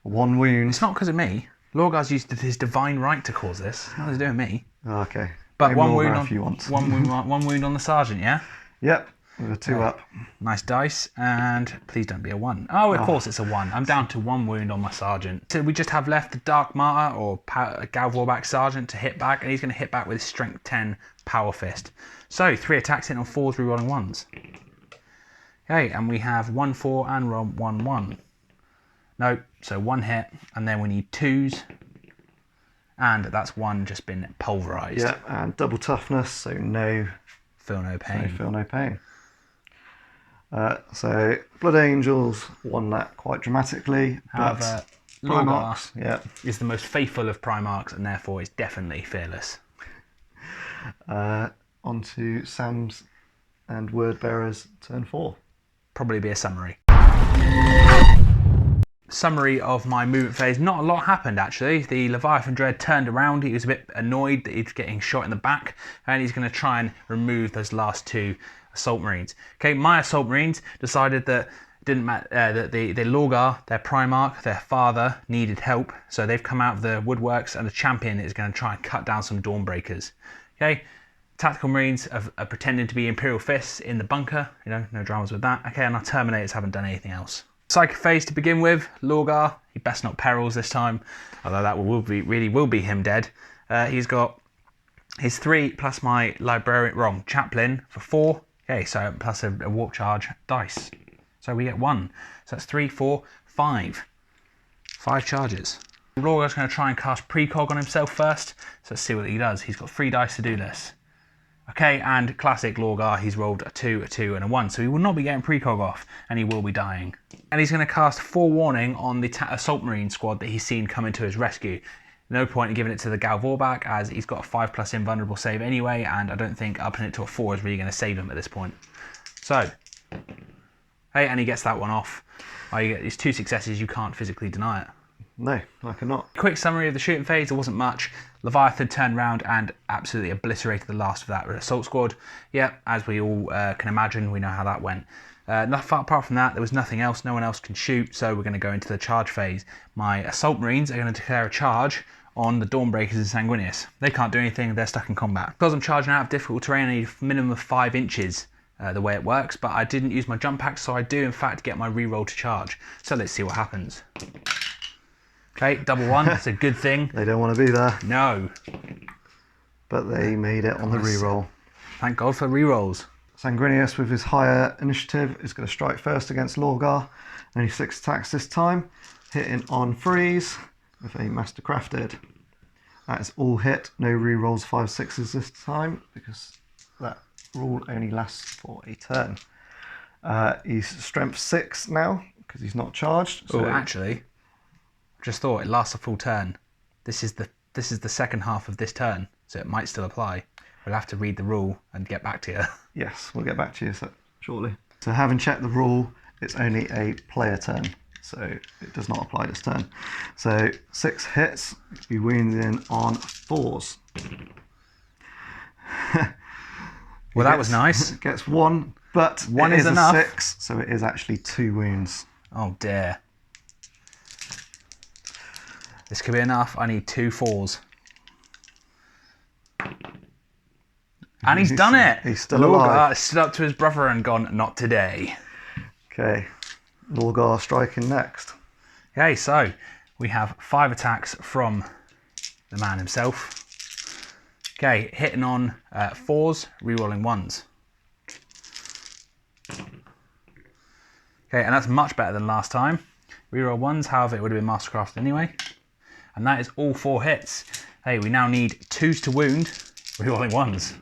[SPEAKER 2] 1 wound.
[SPEAKER 1] It's not because of me. Lorgar's used his divine right to cause this. Nothing to do with me.
[SPEAKER 2] Okay.
[SPEAKER 1] But
[SPEAKER 2] Maybe
[SPEAKER 1] 1 wound
[SPEAKER 2] Lorgar
[SPEAKER 1] on
[SPEAKER 2] if you want.
[SPEAKER 1] 1 wound on the Sergeant, yeah?
[SPEAKER 2] Yep, with a 2 up.
[SPEAKER 1] Nice dice, and please don't be a 1. Oh, of course it's a 1. I'm down to 1 wound on my Sergeant. So we just have left the Dark Martyr or Gal Vorbak Sergeant to hit back, and he's going to hit back with his Strength 10 Power Fist. So 3 attacks hitting on 4s, rerolling 1s. Okay, and we have 1 4 and 1 1. No, so 1 hit, and then we need 2s. And that's 1 just been pulverised.
[SPEAKER 2] Yeah, and double toughness, so
[SPEAKER 1] feel no pain.
[SPEAKER 2] feel no pain. So Blood Angels won that quite dramatically.
[SPEAKER 1] However,
[SPEAKER 2] Primarchs,
[SPEAKER 1] Lorgar is the most faithful of Primarchs and therefore is definitely fearless.
[SPEAKER 2] On to Sam's and Wordbearer's turn 4.
[SPEAKER 1] Probably be a summary. Summary of my movement phase. Not a lot happened actually. The Leviathan Dread turned around. He was a bit annoyed that he's getting shot in the back, and he's going to try and remove those last 2 Assault Marines. Okay, my Assault Marines decided that it didn't matter that the Lorgar, their Primarch, their father, needed help, so they've come out of the woodworks, and the champion is going to try and cut down some Dawnbreakers. Okay. Tactical Marines are pretending to be Imperial Fists in the bunker. You know, no dramas with that. Okay, and our Terminators haven't done anything else. Psychic phase to begin with, Lorgar, he best not perils this time, although that really will be him dead. He's got his 3 plus my Chaplain for 4, okay, so plus a warp charge dice. So we get 1, so that's 3, 4, 5. 5 charges. Lorgar's going to try and cast Precog on himself first, so let's see what he does. He's got 3 dice to do this. Okay, and classic Lorgar, he's rolled a 2, a 2, and a 1, so he will not be getting precog off, and he will be dying. And he's going to cast Forewarning on the Assault Marine squad that he's seen coming to his rescue. No point in giving it to the Gal Vorbak, as he's got a 5+ invulnerable save anyway, and I don't think upping it to a 4 is really going to save him at this point. So, hey, and he gets that one off. You get these 2 successes, you can't physically deny it.
[SPEAKER 2] No, I cannot.
[SPEAKER 1] Quick summary of the shooting phase, there wasn't much. Leviathan turned around and absolutely obliterated the last of that assault squad. Yeah, as we all can imagine, we know how that went. Apart from that, there was nothing else. No one else can shoot, so we're going to go into the charge phase. My Assault Marines are going to declare a charge on the Dawnbreakers and Sanguinius. They can't do anything, they're stuck in combat. Because I'm charging out of difficult terrain, I need a minimum of 5 inches the way it works, but I didn't use my jump pack, so I do in fact get my reroll to charge. So let's see what happens. Okay, double 1, it's a good thing.
[SPEAKER 2] They don't want to be there.
[SPEAKER 1] No.
[SPEAKER 2] But they made it on the reroll.
[SPEAKER 1] Thank God for rerolls.
[SPEAKER 2] Sanguinius, with his higher initiative, is going to strike first against Lorgar. Only 6 attacks this time, hitting on 3s with a Mastercrafted. That is all hit, no rerolls 5 6s this time, because that rule only lasts for a turn. He's strength 6 now, because he's not charged.
[SPEAKER 1] So actually, just thought it lasts a full turn. This is the second half of this turn, so it might still apply. We'll have to read the rule and get back to you.
[SPEAKER 2] Yes, we'll get back to you shortly. So having checked the rule, it's only a player turn, so it does not apply this turn. So 6 hits, be wounding on 4s.
[SPEAKER 1] Well, that was nice.
[SPEAKER 2] Gets 1, but
[SPEAKER 1] 1
[SPEAKER 2] it
[SPEAKER 1] is
[SPEAKER 2] a
[SPEAKER 1] enough.
[SPEAKER 2] 6, so it is actually 2 wounds.
[SPEAKER 1] Oh dear. This could be enough. I need 2 4s. And he's done it!
[SPEAKER 2] He's still alive.
[SPEAKER 1] Stood up to his brother and gone, not today.
[SPEAKER 2] Okay. Lorgar striking next.
[SPEAKER 1] Okay, so we have 5 attacks from the man himself. Okay, hitting on 4s, rerolling 1s. Okay, and that's much better than last time. Reroll 1s, however, it would have been Mastercraft anyway. And that is all 4 hits. Hey, we now need 2s to wound, rerolling 1s.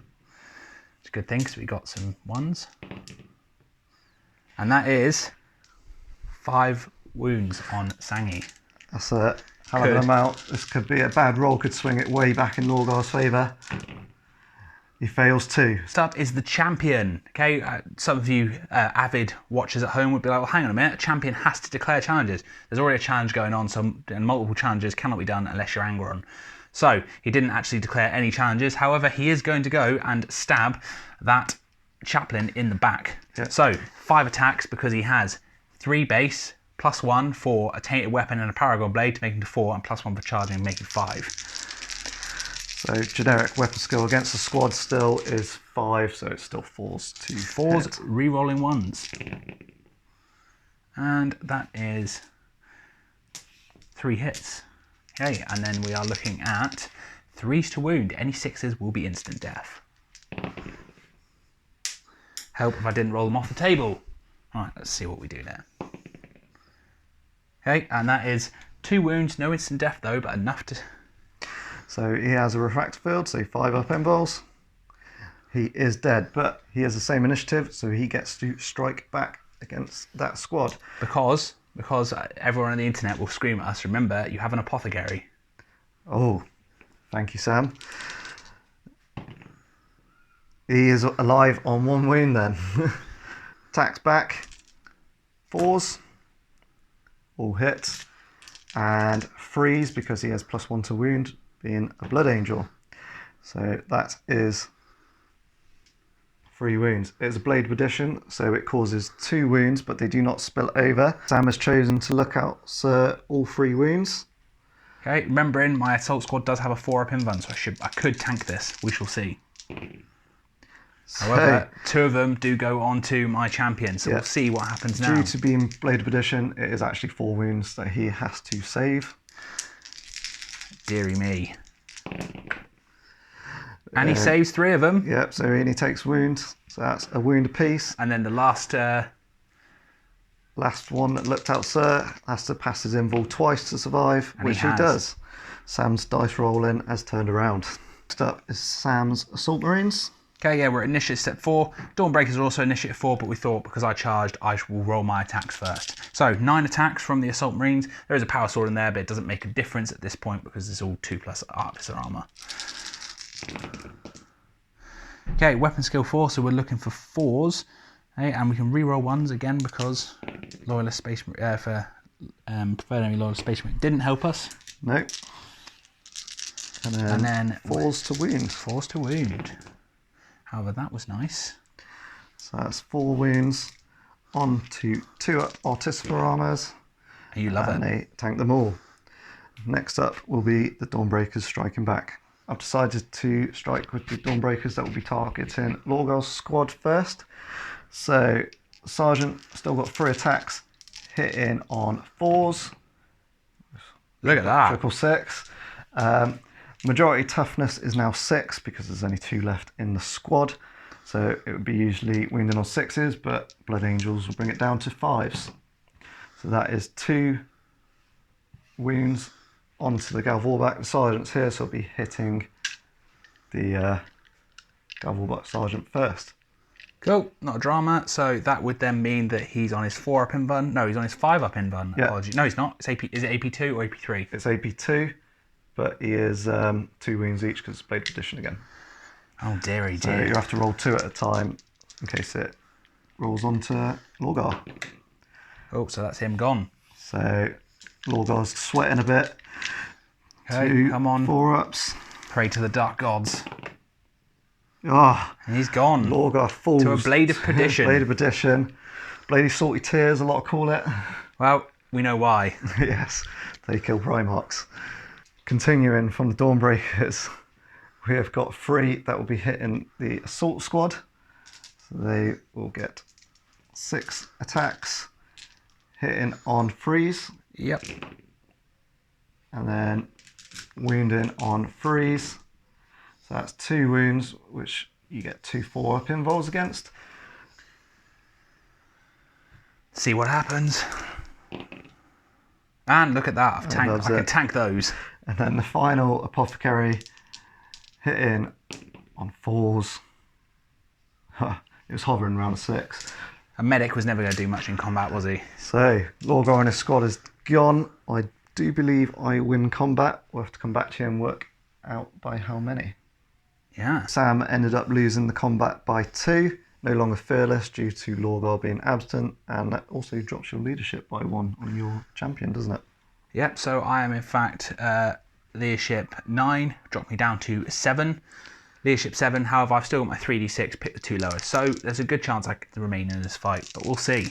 [SPEAKER 1] It's a good thing because we got some 1s. And that is 5 wounds on Sangi.
[SPEAKER 2] That's a hell of an amount. This could be a bad roll, could swing it way back in Lorgar's favour. He fails 2.
[SPEAKER 1] Next up is the champion. Okay, some of you avid watchers at home would be like, well, hang on a minute, a champion has to declare challenges. There's already a challenge going on, and multiple challenges cannot be done unless you're Angron. So he didn't actually declare any challenges. However, he is going to go and stab that chaplain in the back.
[SPEAKER 2] Yep.
[SPEAKER 1] So 5 attacks because he has 3 base, +1 for a tainted weapon and a paragon blade to make him to 4, and +1 for charging, making 5.
[SPEAKER 2] So generic weapon skill against the squad still is 5, so it still falls to
[SPEAKER 1] 4s, re-rolling 1s. And that is 3 hits. Okay, and then we are looking at 3s to wound. Any 6s will be instant death. Help if I didn't roll them off the table. Alright, let's see what we do there. Okay, and that is 2 wounds, no instant death though, but enough to...
[SPEAKER 2] So he has a refractor field, so 5 up involves. He is dead, but he has the same initiative, so he gets to strike back against that squad.
[SPEAKER 1] Because everyone on the internet will scream at us, remember, you have an apothecary.
[SPEAKER 2] Oh, thank you, Sam. He is alive on 1 wound then. Attacks back. 4s. All hit. And freeze because he has +1 to wound, being a Blood Angel. So that is 3 wounds. It's a Blade Edition, so it causes 2 wounds, but they do not spill over. Sam has chosen to look out all 3 wounds.
[SPEAKER 1] Okay, remembering my assault squad does have a 4-up invuln, so I could tank this. We shall see. However, 2 of them do go on to my champion, so we'll see what happens now.
[SPEAKER 2] Due to being Blade Edition, it is actually 4 wounds that he has to save.
[SPEAKER 1] Deary me. And he saves 3 of them.
[SPEAKER 2] Yep, so he only takes wounds, so that's a wound apiece.
[SPEAKER 1] And then the last
[SPEAKER 2] one that looked out, sir, has to pass his invul twice to survive, which he does. Sam's dice rolling has turned around. Next up is Sam's Assault Marines.
[SPEAKER 1] Okay, yeah, we're at initiative step 4. Dawnbreakers are also initiative 4, but we thought because I charged, I will roll my attacks first. So 9 attacks from the Assault Marines. There is a power sword in there, but it doesn't make a difference at this point because it's all 2+ artificer armor. Okay, weapon skill 4, so we're looking for 4s. Okay, and we can re-roll 1s again because Loyalist Space preferred enemy Loyalist Space Marine didn't help us.
[SPEAKER 2] Nope. And then 4s to wound.
[SPEAKER 1] 4s to wound. However, that was nice.
[SPEAKER 2] So that's 4 wounds on to 2 artificer armors.
[SPEAKER 1] You love it.
[SPEAKER 2] And they tank them all. Next up will be the Dawnbreakers striking back. I've decided to strike with the Dawnbreakers that will be targeting Lorgar's squad first. So Sergeant still got 3 attacks, hitting on 4s.
[SPEAKER 1] Look at that.
[SPEAKER 2] Triple 6. Majority toughness is now 6 because there's only 2 left in the squad. So it would be usually wounding on 6s, but Blood Angels will bring it down to 5s. So that is 2 wounds onto the Galvorback. The Sergeant's here, so I'll be hitting the Galvorback Sergeant first.
[SPEAKER 1] Cool, not a drama. So that would then mean that he's on his 4-up invuln. No, he's on his 5-up invuln.
[SPEAKER 2] Yeah.
[SPEAKER 1] Apologies. No, he's not. It's AP. Is it AP2 or AP3?
[SPEAKER 2] It's AP2, but he is 2 wounds each because it's Blade Edition again.
[SPEAKER 1] Oh dearie
[SPEAKER 2] So
[SPEAKER 1] dear.
[SPEAKER 2] you have to roll 2 at a time in case it rolls onto Lorgar.
[SPEAKER 1] Oh, so that's him gone.
[SPEAKER 2] So Lorgar's sweating a bit.
[SPEAKER 1] Okay,
[SPEAKER 2] 2
[SPEAKER 1] come on.
[SPEAKER 2] 4-ups.
[SPEAKER 1] Pray to the dark gods.
[SPEAKER 2] Ah,
[SPEAKER 1] And he's gone.
[SPEAKER 2] Lorgar falls
[SPEAKER 1] To a Blade of Perdition.
[SPEAKER 2] Blade of Perdition. Blady Salty Tears, a lot call it.
[SPEAKER 1] Well, we know why.
[SPEAKER 2] Yes, they kill Primarchs. Continuing from the Dawnbreakers, we have got 3 that will be hitting the Assault Squad. So they will get 6 attacks, hitting on freeze,
[SPEAKER 1] Yep.
[SPEAKER 2] and then wounding on freeze. So that's 2 wounds, which you get 2 4-up involves against.
[SPEAKER 1] See what happens. And look at that, I can tank those.
[SPEAKER 2] And then the final apothecary hitting on 4s. It was hovering around a 6.
[SPEAKER 1] A medic was never going to do much in combat, was he?
[SPEAKER 2] So, Lorgar and his squad is gone. I do believe I win combat. We'll have to come back to you and work out by how many.
[SPEAKER 1] Yeah.
[SPEAKER 2] Sam ended up losing the combat by 2. No longer fearless due to Lorgar being absent, and that also drops your leadership by 1 on your champion, doesn't it?
[SPEAKER 1] Yep, so I am in fact leadership 9, dropped me down to 7. Leadership 7, however, I've still got my 3d6, pick the 2 lowest. So there's a good chance I could remain in this fight, but we'll see.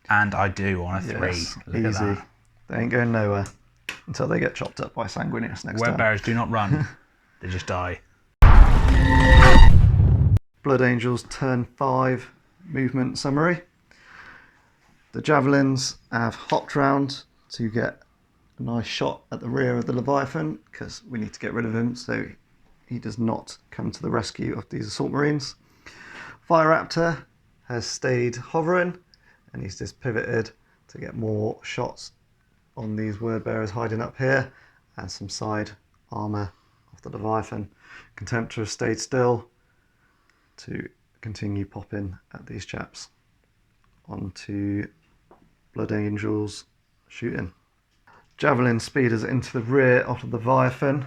[SPEAKER 1] And I do on a 3.
[SPEAKER 2] Yes,
[SPEAKER 1] Look
[SPEAKER 2] easy.
[SPEAKER 1] at that.
[SPEAKER 2] They ain't going nowhere until they get chopped up by Sanguinius next
[SPEAKER 1] Word
[SPEAKER 2] time.
[SPEAKER 1] bearers do not run, they just die.
[SPEAKER 2] Blood Angels turn 5 movement summary. The Javelins have hopped round to get a nice shot at the rear of the Leviathan because we need to get rid of him so he does not come to the rescue of these Assault Marines. Fire Raptor has stayed hovering and he's just pivoted to get more shots on these Word Bearers hiding up here and some side armour of the Leviathan. Contemptor has stayed still to continue popping at these chaps. Onto Blood Angels shooting. Javelin speeders into the rear of the Leviathan.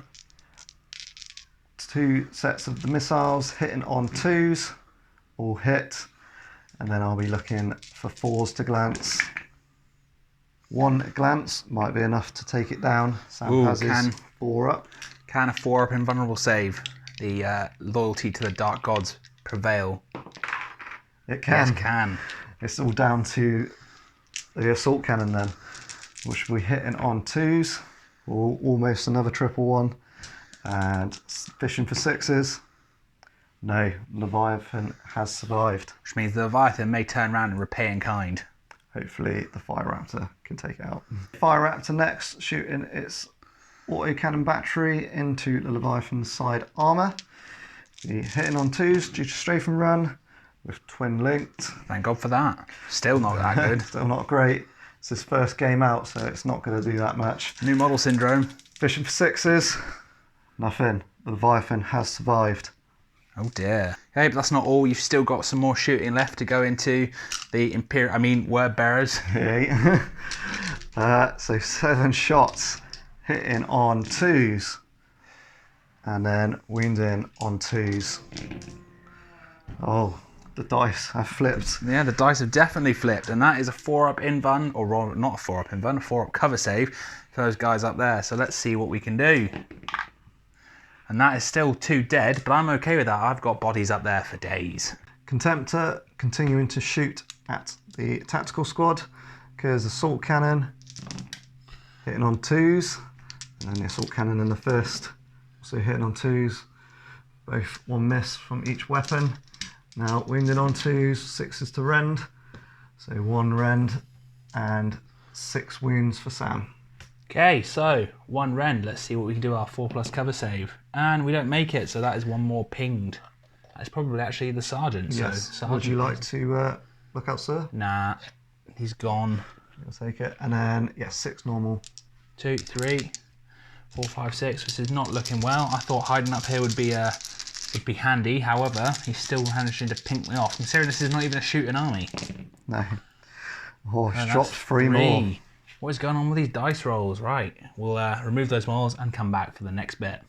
[SPEAKER 2] 2 sets of the missiles hitting on 2s, all hit, and then I'll be looking for 4s to glance. 1 glance might be enough to take it down. Sam has his 4 up.
[SPEAKER 1] Can a 4-up invulnerable save the loyalty to the Dark Gods prevail?
[SPEAKER 2] It can.
[SPEAKER 1] Yes, can.
[SPEAKER 2] It's all down to the assault cannon then, which will be hitting on 2s, or almost another triple 1, and fishing for 6s. No, Leviathan has survived.
[SPEAKER 1] Which means the Leviathan may turn around and repay in kind.
[SPEAKER 2] Hopefully the Fire Raptor can take it out. Fire Raptor next, shooting its autocannon battery into the Leviathan's side armour. The hitting on 2s due to strafe and run with twin linked.
[SPEAKER 1] Thank God for that. Still not that good.
[SPEAKER 2] Still not great. It's his first game out, so it's not going to do that much.
[SPEAKER 1] New model syndrome.
[SPEAKER 2] Fishing for 6s. Nothing. The Leviathan has survived.
[SPEAKER 1] Oh dear. Okay, but that's not all. You've still got some more shooting left to go into the Word Bearers.
[SPEAKER 2] Okay. So 7 shots hitting on 2s. And then wounding on 2s. Oh, the dice have flipped.
[SPEAKER 1] Yeah, the dice have definitely flipped, and that is a 4-up invuln, or not a 4-up invuln, a 4-up cover save for those guys up there. So let's see what we can do. And that is still 2 dead, but I'm okay with that. I've got bodies up there for days.
[SPEAKER 2] Contemptor continuing to shoot at the tactical squad because assault cannon hitting on 2s, and then the assault cannon in the first also hitting on 2s. Both 1 miss from each weapon. Now wounded on 2s, 6s to rend. So 1 rend and 6 wounds for Sam.
[SPEAKER 1] Okay, so 1 rend. Let's see what we can do our 4+ cover save. And we don't make it, so that is 1 more pinged. That's probably actually the sergeant.
[SPEAKER 2] Yes.
[SPEAKER 1] So sergeant,
[SPEAKER 2] would you like to look out, sir?
[SPEAKER 1] Nah, he's gone.
[SPEAKER 2] I'll take it. And then, yeah, 6 normal.
[SPEAKER 1] 2, 3, 4, 5, 6. This is not looking well. I thought hiding up here would be handy. However, he's still managing to pink me off. Considering this is not even a shooting army.
[SPEAKER 2] No. Oh, he's
[SPEAKER 1] No,
[SPEAKER 2] dropped 3 more.
[SPEAKER 1] What is going on with these dice rolls? Right, we'll remove those models and come back for the next bit.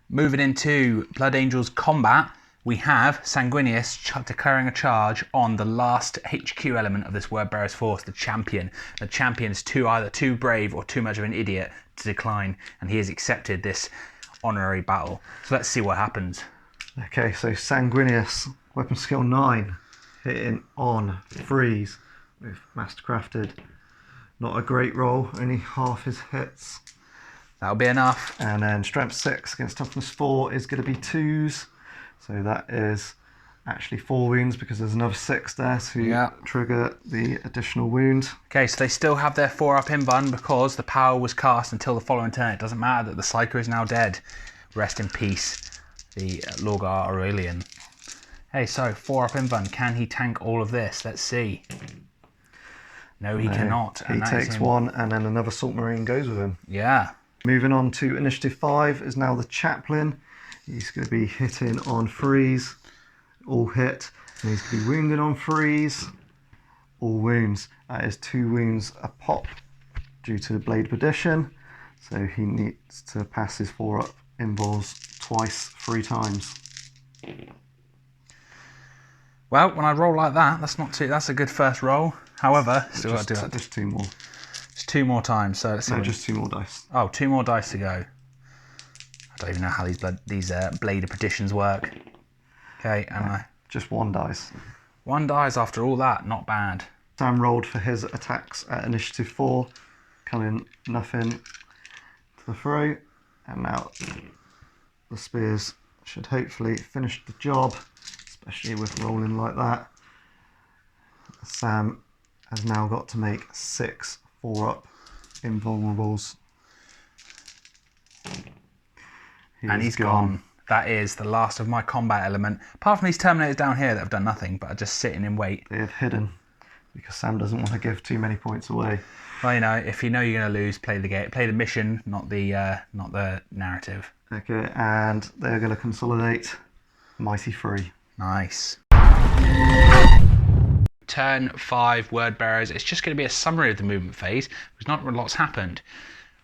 [SPEAKER 1] Moving into Blood Angels combat, we have Sanguinius declaring a charge on the last HQ element of this Word Bearer's force, the Champion. The Champion is either too brave or too much of an idiot to decline, and he has accepted this honorary battle. So let's see what happens.
[SPEAKER 2] Okay, so Sanguinius, weapon skill 9, hitting on freeze with Mastercrafted. Not a great roll, only half his hits.
[SPEAKER 1] That'll be enough.
[SPEAKER 2] And then strength 6 against toughness 4 is going to be 2s. So that is Actually 4 wounds because there's another 6 there to trigger the additional wound.
[SPEAKER 1] Okay, so they still have their 4-up invuln because the power was cast until the following turn. It doesn't matter that the Psyker is now dead. Rest in peace, the Lorgar Aurelian. Hey, so 4-up invuln. Can he tank all of this? Let's see. No, he cannot.
[SPEAKER 2] He takes 1 and then another Salt Marine goes with him.
[SPEAKER 1] Yeah.
[SPEAKER 2] Moving on to Initiative 5 is now the Chaplain. He's going to be hitting on 3s, all hit. And he's going to be wounded on 3s, all wounds. That is 2 wounds a pop due to Blade Perdition. So he needs to pass his 4-up invuls twice, 3 times.
[SPEAKER 1] Well, when I roll like that, that's a good first roll. However, still got to do that.
[SPEAKER 2] Just 2 more.
[SPEAKER 1] Just 2 more times. So let's see.
[SPEAKER 2] No, just 2 more dice.
[SPEAKER 1] Oh, 2 more dice to go. I don't even know how these Blade of Perditions work. Okay, and
[SPEAKER 2] just 1 dice.
[SPEAKER 1] 1 dice after all that, not bad.
[SPEAKER 2] Sam rolled for his attacks at Initiative 4, coming nothing to the throw, and now the spears should hopefully finish the job, especially with rolling like that. Sam has now got to make 6 4-up invulnerables.
[SPEAKER 1] And he's gone. That is the last of my combat element. Apart from these Terminators down here that have done nothing, but are just sitting in wait.
[SPEAKER 2] They have hidden, because Sam doesn't want to give too many points away.
[SPEAKER 1] Well, you know, if you know you're going to lose, play the game, play the mission, not the narrative.
[SPEAKER 2] Okay, and they're going to consolidate Mighty 3.
[SPEAKER 1] Nice. Turn 5 Word Bearers. It's just going to be a summary of the movement phase, because not a lot's happened.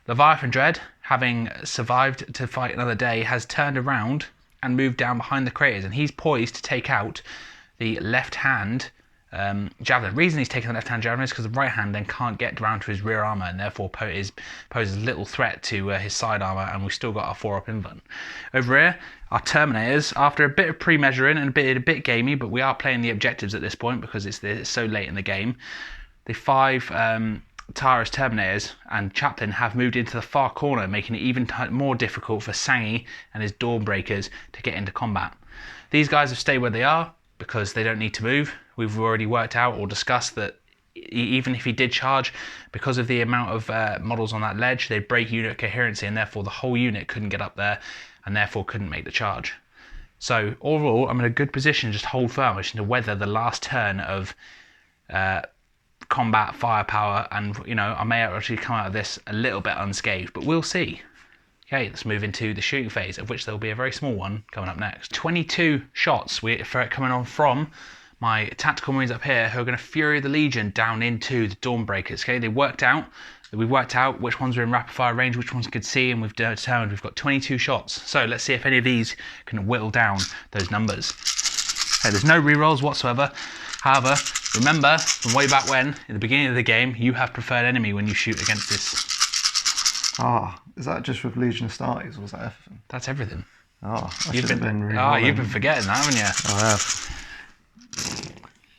[SPEAKER 1] Leviathan Dread, having survived to fight another day, has turned around and moved down behind the craters, and he's poised to take out the left hand javelin. The reason he's taking the left hand javelin is because the right hand then can't get around to his rear armour and therefore poses little threat to his side armour, and we've still got our 4-up invuln. Over here, our Terminators, after a bit of pre-measuring and a bit gamey, but we are playing the objectives at this point because it's so late in the game. The 5 Tara's Terminators and Chaplain have moved into the far corner, making it even more difficult for Sangi and his Dawnbreakers to get into combat. These guys have stayed where they are because they don't need to move. We've already worked out or discussed that even if he did charge, because of the amount of models on that ledge, they'd break unit coherency, and therefore the whole unit couldn't get up there and therefore couldn't make the charge. So overall, I'm in a good position to just hold firm, which is to weather the last turn of combat firepower, and you know, I may actually come out of this a little bit unscathed, but we'll see. Okay, let's move into the shooting phase, of which there will be a very small one coming up next. 22 shots coming on from my tactical marines up here, who are going to fury the Legion down into the Dawnbreakers. Okay, we've worked out which ones are in rapid fire range, which ones could see, and we've determined we've got 22 shots. So let's see if any of these can whittle down those numbers. Okay, there's no rerolls whatsoever. However, remember from way back when, in the beginning of the game, you have preferred enemy when you shoot against this.
[SPEAKER 2] Ah, is that just with Legion of Starties, or was that everything?
[SPEAKER 1] That's everything.
[SPEAKER 2] Oh, you've been
[SPEAKER 1] forgetting that, haven't you?
[SPEAKER 2] I have.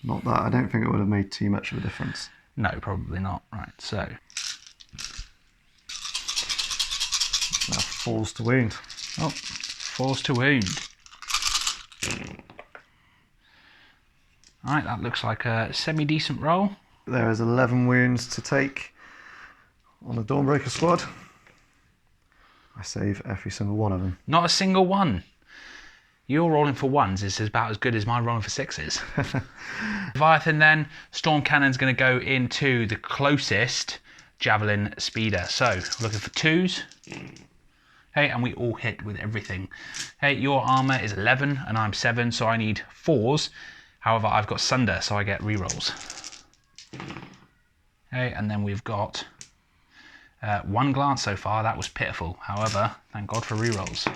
[SPEAKER 2] Not that, I don't think it would have made too much of a difference.
[SPEAKER 1] No, probably not. Right, so.
[SPEAKER 2] Now, falls to wound.
[SPEAKER 1] Oh, falls to wound. Alright, that looks like a semi-decent roll.
[SPEAKER 2] There is 11 wounds to take on the Dawnbreaker squad. I save every single one of them.
[SPEAKER 1] Not a single one. Your rolling for 1s is about as good as my rolling for 6s. Leviathan then, Storm Cannon's going to go into the closest Javelin Speeder. So, looking for 2s. Hey, and we all hit with everything. Hey, your armour is 11 and I'm 7, so I need 4s. However, I've got Sunder, so I get rerolls. Okay, and then we've got 1 glance so far. That was pitiful. However, thank God for rerolls.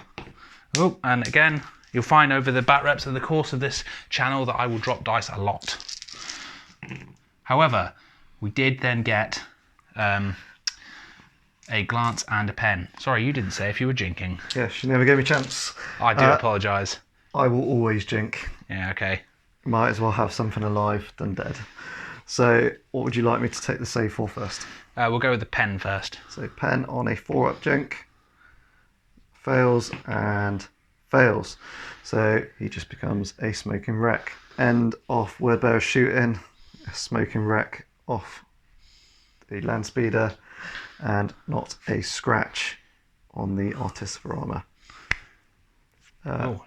[SPEAKER 1] Oh, and again, you'll find over the bat reps in the course of this channel that I will drop dice a lot. However, we did then get a glance and a pen. Sorry, you didn't say if you were jinking.
[SPEAKER 2] Yeah, she never gave me a chance.
[SPEAKER 1] I do apologise.
[SPEAKER 2] I will always jink.
[SPEAKER 1] Yeah, okay.
[SPEAKER 2] Might as well have something alive than dead. So, what would you like me to take the save for first?
[SPEAKER 1] We'll go with the pen first.
[SPEAKER 2] So, pen on a 4-up jink. Fails and fails. So he just becomes a smoking wreck. End of Wordbearer shooting, a smoking wreck off the land speeder, and not a scratch on the Artist for armor.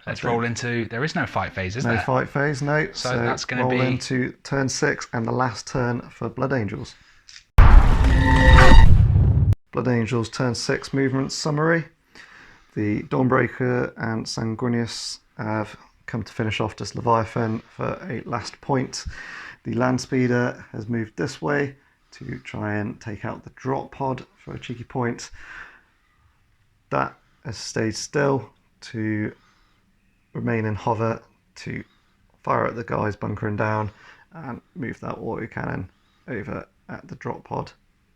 [SPEAKER 1] Let's roll into. There is no fight phase, is there?
[SPEAKER 2] No fight phase, no.
[SPEAKER 1] So that's going to
[SPEAKER 2] roll
[SPEAKER 1] be
[SPEAKER 2] into turn 6 and the last turn for Blood Angels. Blood Angels turn 6 movement summary. The Dawnbreaker and Sanguinius have come to finish off this Leviathan for a last point. The land speeder has moved this way to try and take out the drop pod for a cheeky point. That has stayed still to remain in hover to fire at the guys bunkering down and move that autocannon over at the drop pod,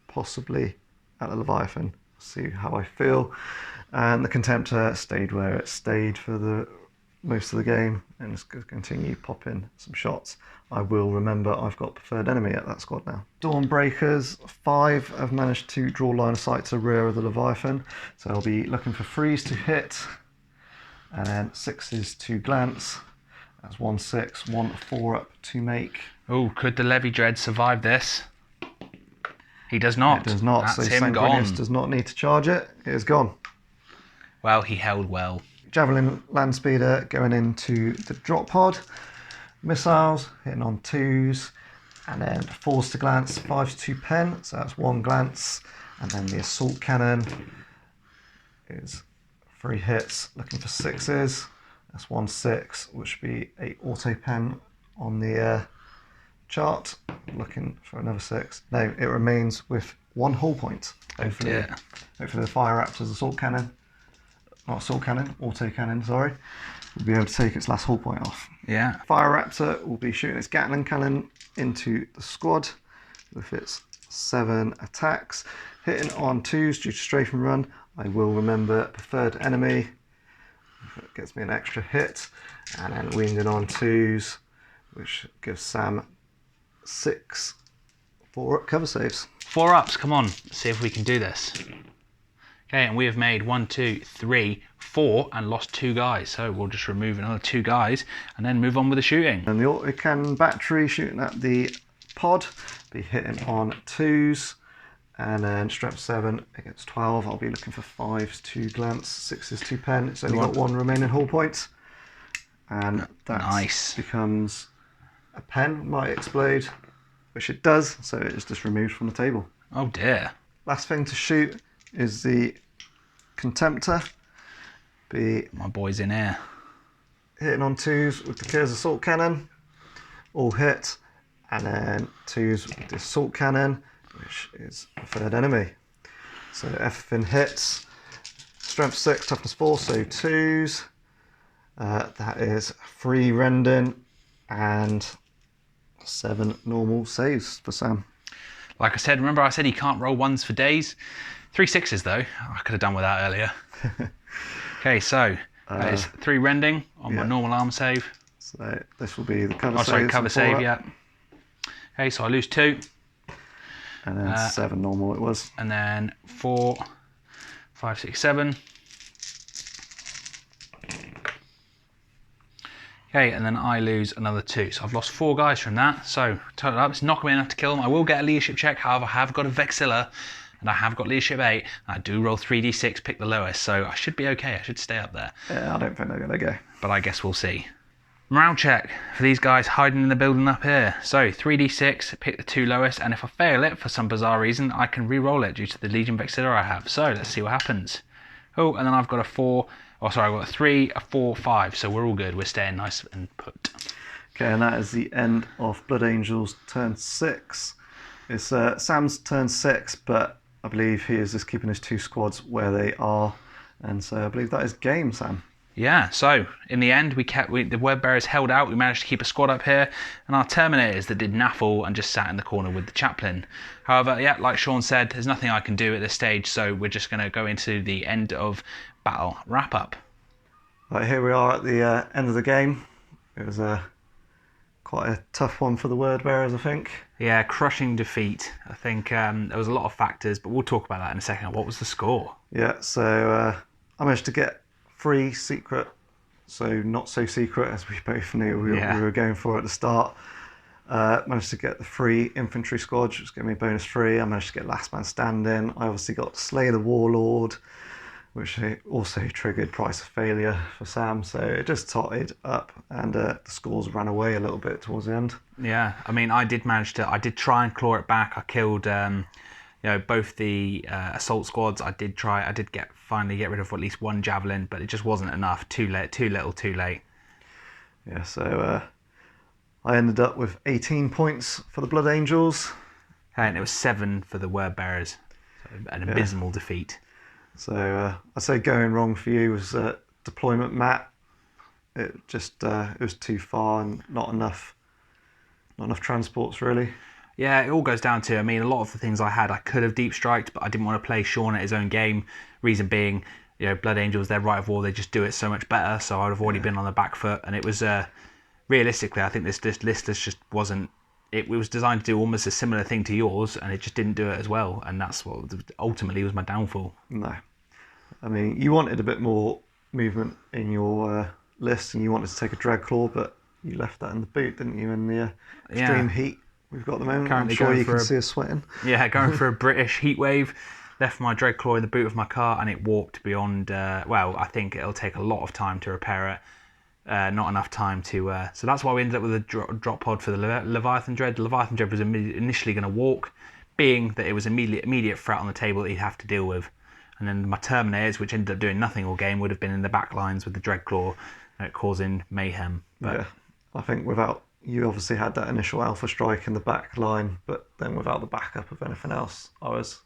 [SPEAKER 2] possibly at the Leviathan. See how I feel. And the Contemptor stayed where it stayed for the most of the game and is going to continue popping some shots. I will remember I've got preferred enemy at that squad now. Dawnbreakers 5 have managed to draw line of sight to the rear of the Leviathan, so I'll be looking for 3s to hit and then 6s to glance. That's 1 6, 1 4 up to make.
[SPEAKER 1] Oh, could the Levy Dread survive this? He does not.
[SPEAKER 2] It does not.
[SPEAKER 1] That's
[SPEAKER 2] So
[SPEAKER 1] him gone.
[SPEAKER 2] Sanguinius does not need to charge it. It is gone.
[SPEAKER 1] Well, he held well.
[SPEAKER 2] Javelin land speeder going into the drop pod. Missiles hitting on 2s, and then 4s to glance, 5s to pen. So that's 1 glance, and then the assault cannon is 3 hits, looking for 6s. That's 1 6, which would be a auto pen on the chart. Looking for another 6. No, it remains with 1 hull point. Hopefully the Fire Raptor's assault cannon, not assault cannon, auto cannon, sorry, will be able to take its last hull point off.
[SPEAKER 1] Yeah.
[SPEAKER 2] Fire Raptor will be shooting its Gatling cannon into the squad with its 7 attacks, hitting on 2s due to strafe and run. I will remember preferred enemy. It gets me an extra hit, and then winging on 2s, which gives Sam 6 4-up cover saves.
[SPEAKER 1] 4 ups, come on, let's see if we can do this. Okay, and we have made 1 2 3 4 and lost 2 guys, so we'll just remove another 2 guys and then move on with the shooting.
[SPEAKER 2] And the autocannon battery shooting at the pod, be hitting on 2s, and then strap 7 against 12. I'll be looking for 5s to glance, 6s to pen. It's only got 1 remaining hull point, and that becomes a pen. Might explode, which it does, so it is just removed from the table.
[SPEAKER 1] Oh dear.
[SPEAKER 2] Last thing to shoot is the Contemptor. Be
[SPEAKER 1] my boy's in here.
[SPEAKER 2] Hitting on 2s with the Kyr's assault cannon, all hit, and then 2s with the assault cannon, which is the third enemy. So everything hits. Strength 6, toughness 4, so 2s. That is 3 rending and 7 normal saves for Sam.
[SPEAKER 1] Like I said, remember I said he can't roll 1s for days? 3 6s though. I could have done with that earlier. Okay, so that is 3 rending on my normal arm save.
[SPEAKER 2] So this will be the cover save.
[SPEAKER 1] Oh, sorry, cover save, yeah. Okay, so I lose 2.
[SPEAKER 2] And then 7 normal it was.
[SPEAKER 1] And then 4, 5, 6, 7. Okay, and then I lose another 2. So I've lost 4 guys from that. So total up, it's not going to be enough to kill them. I will get a leadership check. However, I have got a Vexilla and I have got leadership 8. And I do roll 3d6, pick the lowest. So I should be okay. I should stay up there.
[SPEAKER 2] Yeah, I don't think they're going to go.
[SPEAKER 1] But I guess we'll see. Morale check for these guys hiding in the building up here. So 3d6, pick the 2 lowest, and if I fail it for some bizarre reason, I can re-roll it due to the Legion Vexilla I have. So let's see what happens. Oh, and then I've got a 4. Oh, sorry, I've got a 3, a 4, 5. So we're all good. We're staying nice and put.
[SPEAKER 2] Okay, and that is the end of Blood Angels turn 6. It's Sam's turn 6, but I believe he is just keeping his 2 squads where they are, and so I believe that is game, Sam.
[SPEAKER 1] Yeah, so in the end, the word bearers held out. We managed to keep a squad up here, and our Terminators that did naffle and just sat in the corner with the chaplain. However, yeah, like Sean said, there's nothing I can do at this stage, so we're just going to go into the end of battle wrap up.
[SPEAKER 2] Right, here we are at the end of the game. It was quite a tough one for the word bearers, I think.
[SPEAKER 1] Yeah, crushing defeat. I think there was a lot of factors, but we'll talk about that in a second. What was the score?
[SPEAKER 2] Yeah, so I managed to get 3 secret so not so secret, as we both knew we
[SPEAKER 1] Yeah.
[SPEAKER 2] were going for at the start. Managed to get the free infantry squad, which gave me a bonus 3. I managed to get last man standing. I obviously got Slay the Warlord, which also triggered price of failure for Sam. So it just totted up, and the scores ran away a little bit towards the end.
[SPEAKER 1] Yeah, I mean, I did try and claw it back. I killed, both the assault squads. I did finally get rid of at least one javelin, but it just wasn't enough. Too late, too little, too late.
[SPEAKER 2] Yeah, so I ended up with 18 points for the Blood Angels.
[SPEAKER 1] And it was 7 for the Word Bearers. So an abysmal defeat.
[SPEAKER 2] So I'd say going wrong for you was deployment map. It was too far and not enough transports really.
[SPEAKER 1] Yeah, it all goes down to, I mean, a lot of the things I had, I could have deep striked, but I didn't want to play Sean at his own game. Reason being, Blood Angels, they're right of war, they just do it so much better. So I'd have already been on the back foot, and it was realistically, I think this list just wasn't. It was designed to do almost a similar thing to yours, and it just didn't do it as well. And that's what ultimately was my downfall.
[SPEAKER 2] No, I mean, you wanted a bit more movement in your list, and you wanted to take a Dreadclaw, but you left that in the boot, didn't you? In the extreme heat we've got at the moment.
[SPEAKER 1] Currently
[SPEAKER 2] I'm sure you can see us sweating.
[SPEAKER 1] Yeah, going for a British heat wave. Left my Dreadclaw in the boot of my car, and it warped beyond. I think it'll take a lot of time to repair it. Not enough time to. So that's why we ended up with a drop pod for the Leviathan Dread. The Leviathan Dread was initially going to walk, being that it was immediate threat on the table that he'd have to deal with. And then my Terminators, which ended up doing nothing all game, would have been in the back lines with the Dreadclaw, causing mayhem. But
[SPEAKER 2] yeah, I think you obviously had that initial alpha strike in the back line, but then without the backup of anything else, I was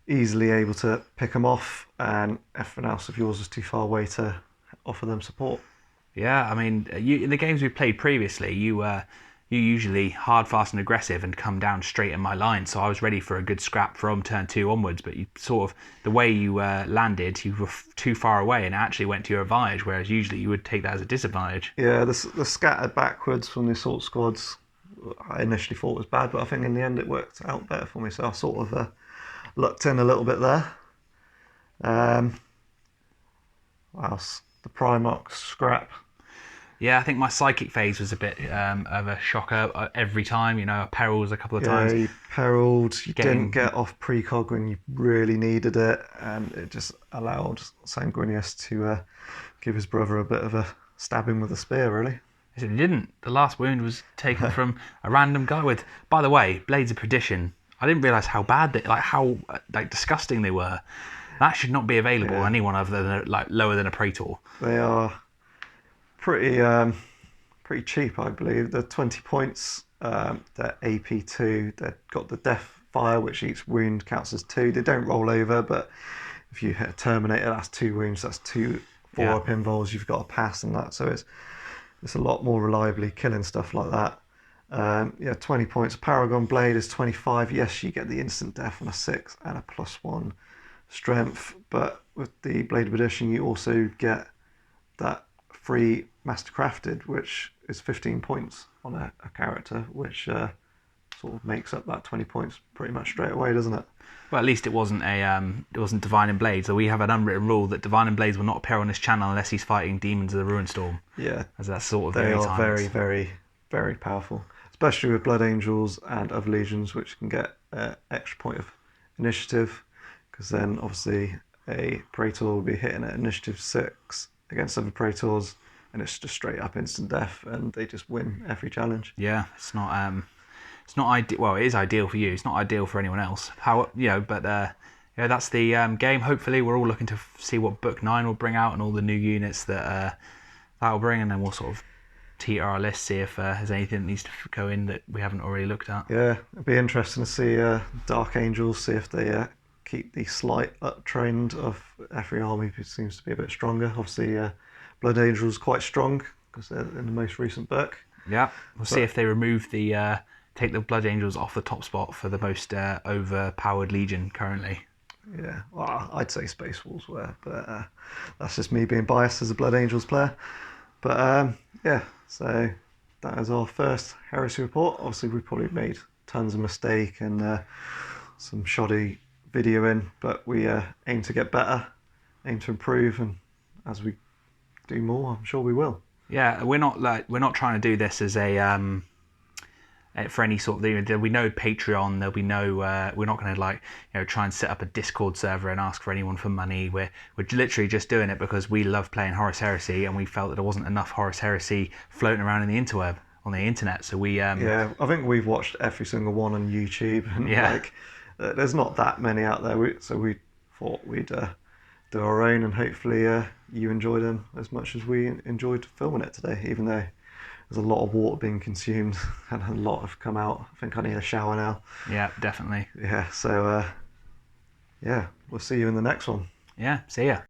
[SPEAKER 2] easily able to pick them off, and everything else of yours was too far away to offer them support.
[SPEAKER 1] Yeah, I mean, in the games we played previously, you usually hard, fast, and aggressive and come down straight in my line. So I was ready for a good scrap from turn 2 onwards. But you sort of the way you landed, you were too far away, and it actually went to your advantage. Whereas usually you would take that as a disadvantage.
[SPEAKER 2] Yeah, the scattered backwards from the assault squads, I initially thought was bad, but I think in the end it worked out better for me. So I sort of lucked in a little bit there. What else? The Primarch scrap.
[SPEAKER 1] Yeah, I think my psychic phase was a bit of a shocker every time. I perils a couple of times.
[SPEAKER 2] Yeah, you perilled. You didn't get off precog when you really needed it, and it just allowed Sanguinius to give his brother a bit of a stabbing with a spear, really.
[SPEAKER 1] He didn't. The last wound was taken from a random guy with, by the way, Blades of Perdition. I didn't realise how bad how disgusting they were. That should not be available on anyone other than lower than a Praetor.
[SPEAKER 2] They are pretty cheap, I believe. They're 20 points. They're AP2. They've got the Death Fire, which each wound counts as 2. They don't roll over, but if you hit a Terminator, that's 2 wounds. That's 2 4-up invols. You've got a pass and that. So it's a lot more reliably killing stuff like that. 20 points. Paragon Blade is 25. Yes, you get the instant death on a 6 and a +1 strength, but with the Blade of Perdition you also get that free Mastercrafted, which is 15 points on a character, which sort of makes up that 20 points pretty much straight away, doesn't it?
[SPEAKER 1] Well, at least it wasn't Divine and Blades. So we have an unwritten rule that Divine and Blades will not appear on this channel unless he's fighting Demons of the Ruinstorm.
[SPEAKER 2] Yeah,
[SPEAKER 1] as that's sort of
[SPEAKER 2] they are
[SPEAKER 1] very,
[SPEAKER 2] very, very powerful, especially with Blood Angels and other legions, which can get extra point of initiative, because then obviously a Praetor will be hitting at initiative 6 against other Praetors, and it's just straight up instant death, and they just win every challenge.
[SPEAKER 1] Yeah, it's not ideal. Well, it is ideal for you. It's not ideal for anyone else. That's the game. Hopefully, we're all looking to see what Book 9 will bring out and all the new units that will bring, and then we'll sort of teeter our list, see if there's anything that needs to go in that we haven't already looked at.
[SPEAKER 2] Yeah, it'd be interesting to see Dark Angels, see if they keep the slight uptrend of every army, which seems to be a bit stronger. Obviously, Blood Angels quite strong because they're in the most recent book.
[SPEAKER 1] Yeah, we'll see if they remove take the Blood Angels off the top spot for the most overpowered legion currently.
[SPEAKER 2] Yeah, well, I'd say Space Wolves were, but that's just me being biased as a Blood Angels player. But so that is our first Heresy report. Obviously, we probably made tons of mistake and some shoddy video in, but we aim to get better, aim to improve, and as we do more, I'm sure we will.
[SPEAKER 1] Yeah, we're not trying to do this as a for any sort of, there'll be no Patreon, there'll be no we're not going to try and set up a Discord server and ask for anyone for money. We're literally just doing it because we love playing Horus Heresy, and we felt that there wasn't enough Horus Heresy floating around in the interweb, on the internet. So we
[SPEAKER 2] yeah, I think we've watched every single one on YouTube, and there's not that many out there. So we thought we'd do our own, and hopefully you enjoy them as much as we enjoyed filming it today, even though there's a lot of water being consumed and a lot have come out. I think I need a shower now.
[SPEAKER 1] Yeah, definitely.
[SPEAKER 2] Yeah, so yeah, we'll see you in the next one.
[SPEAKER 1] Yeah, see ya.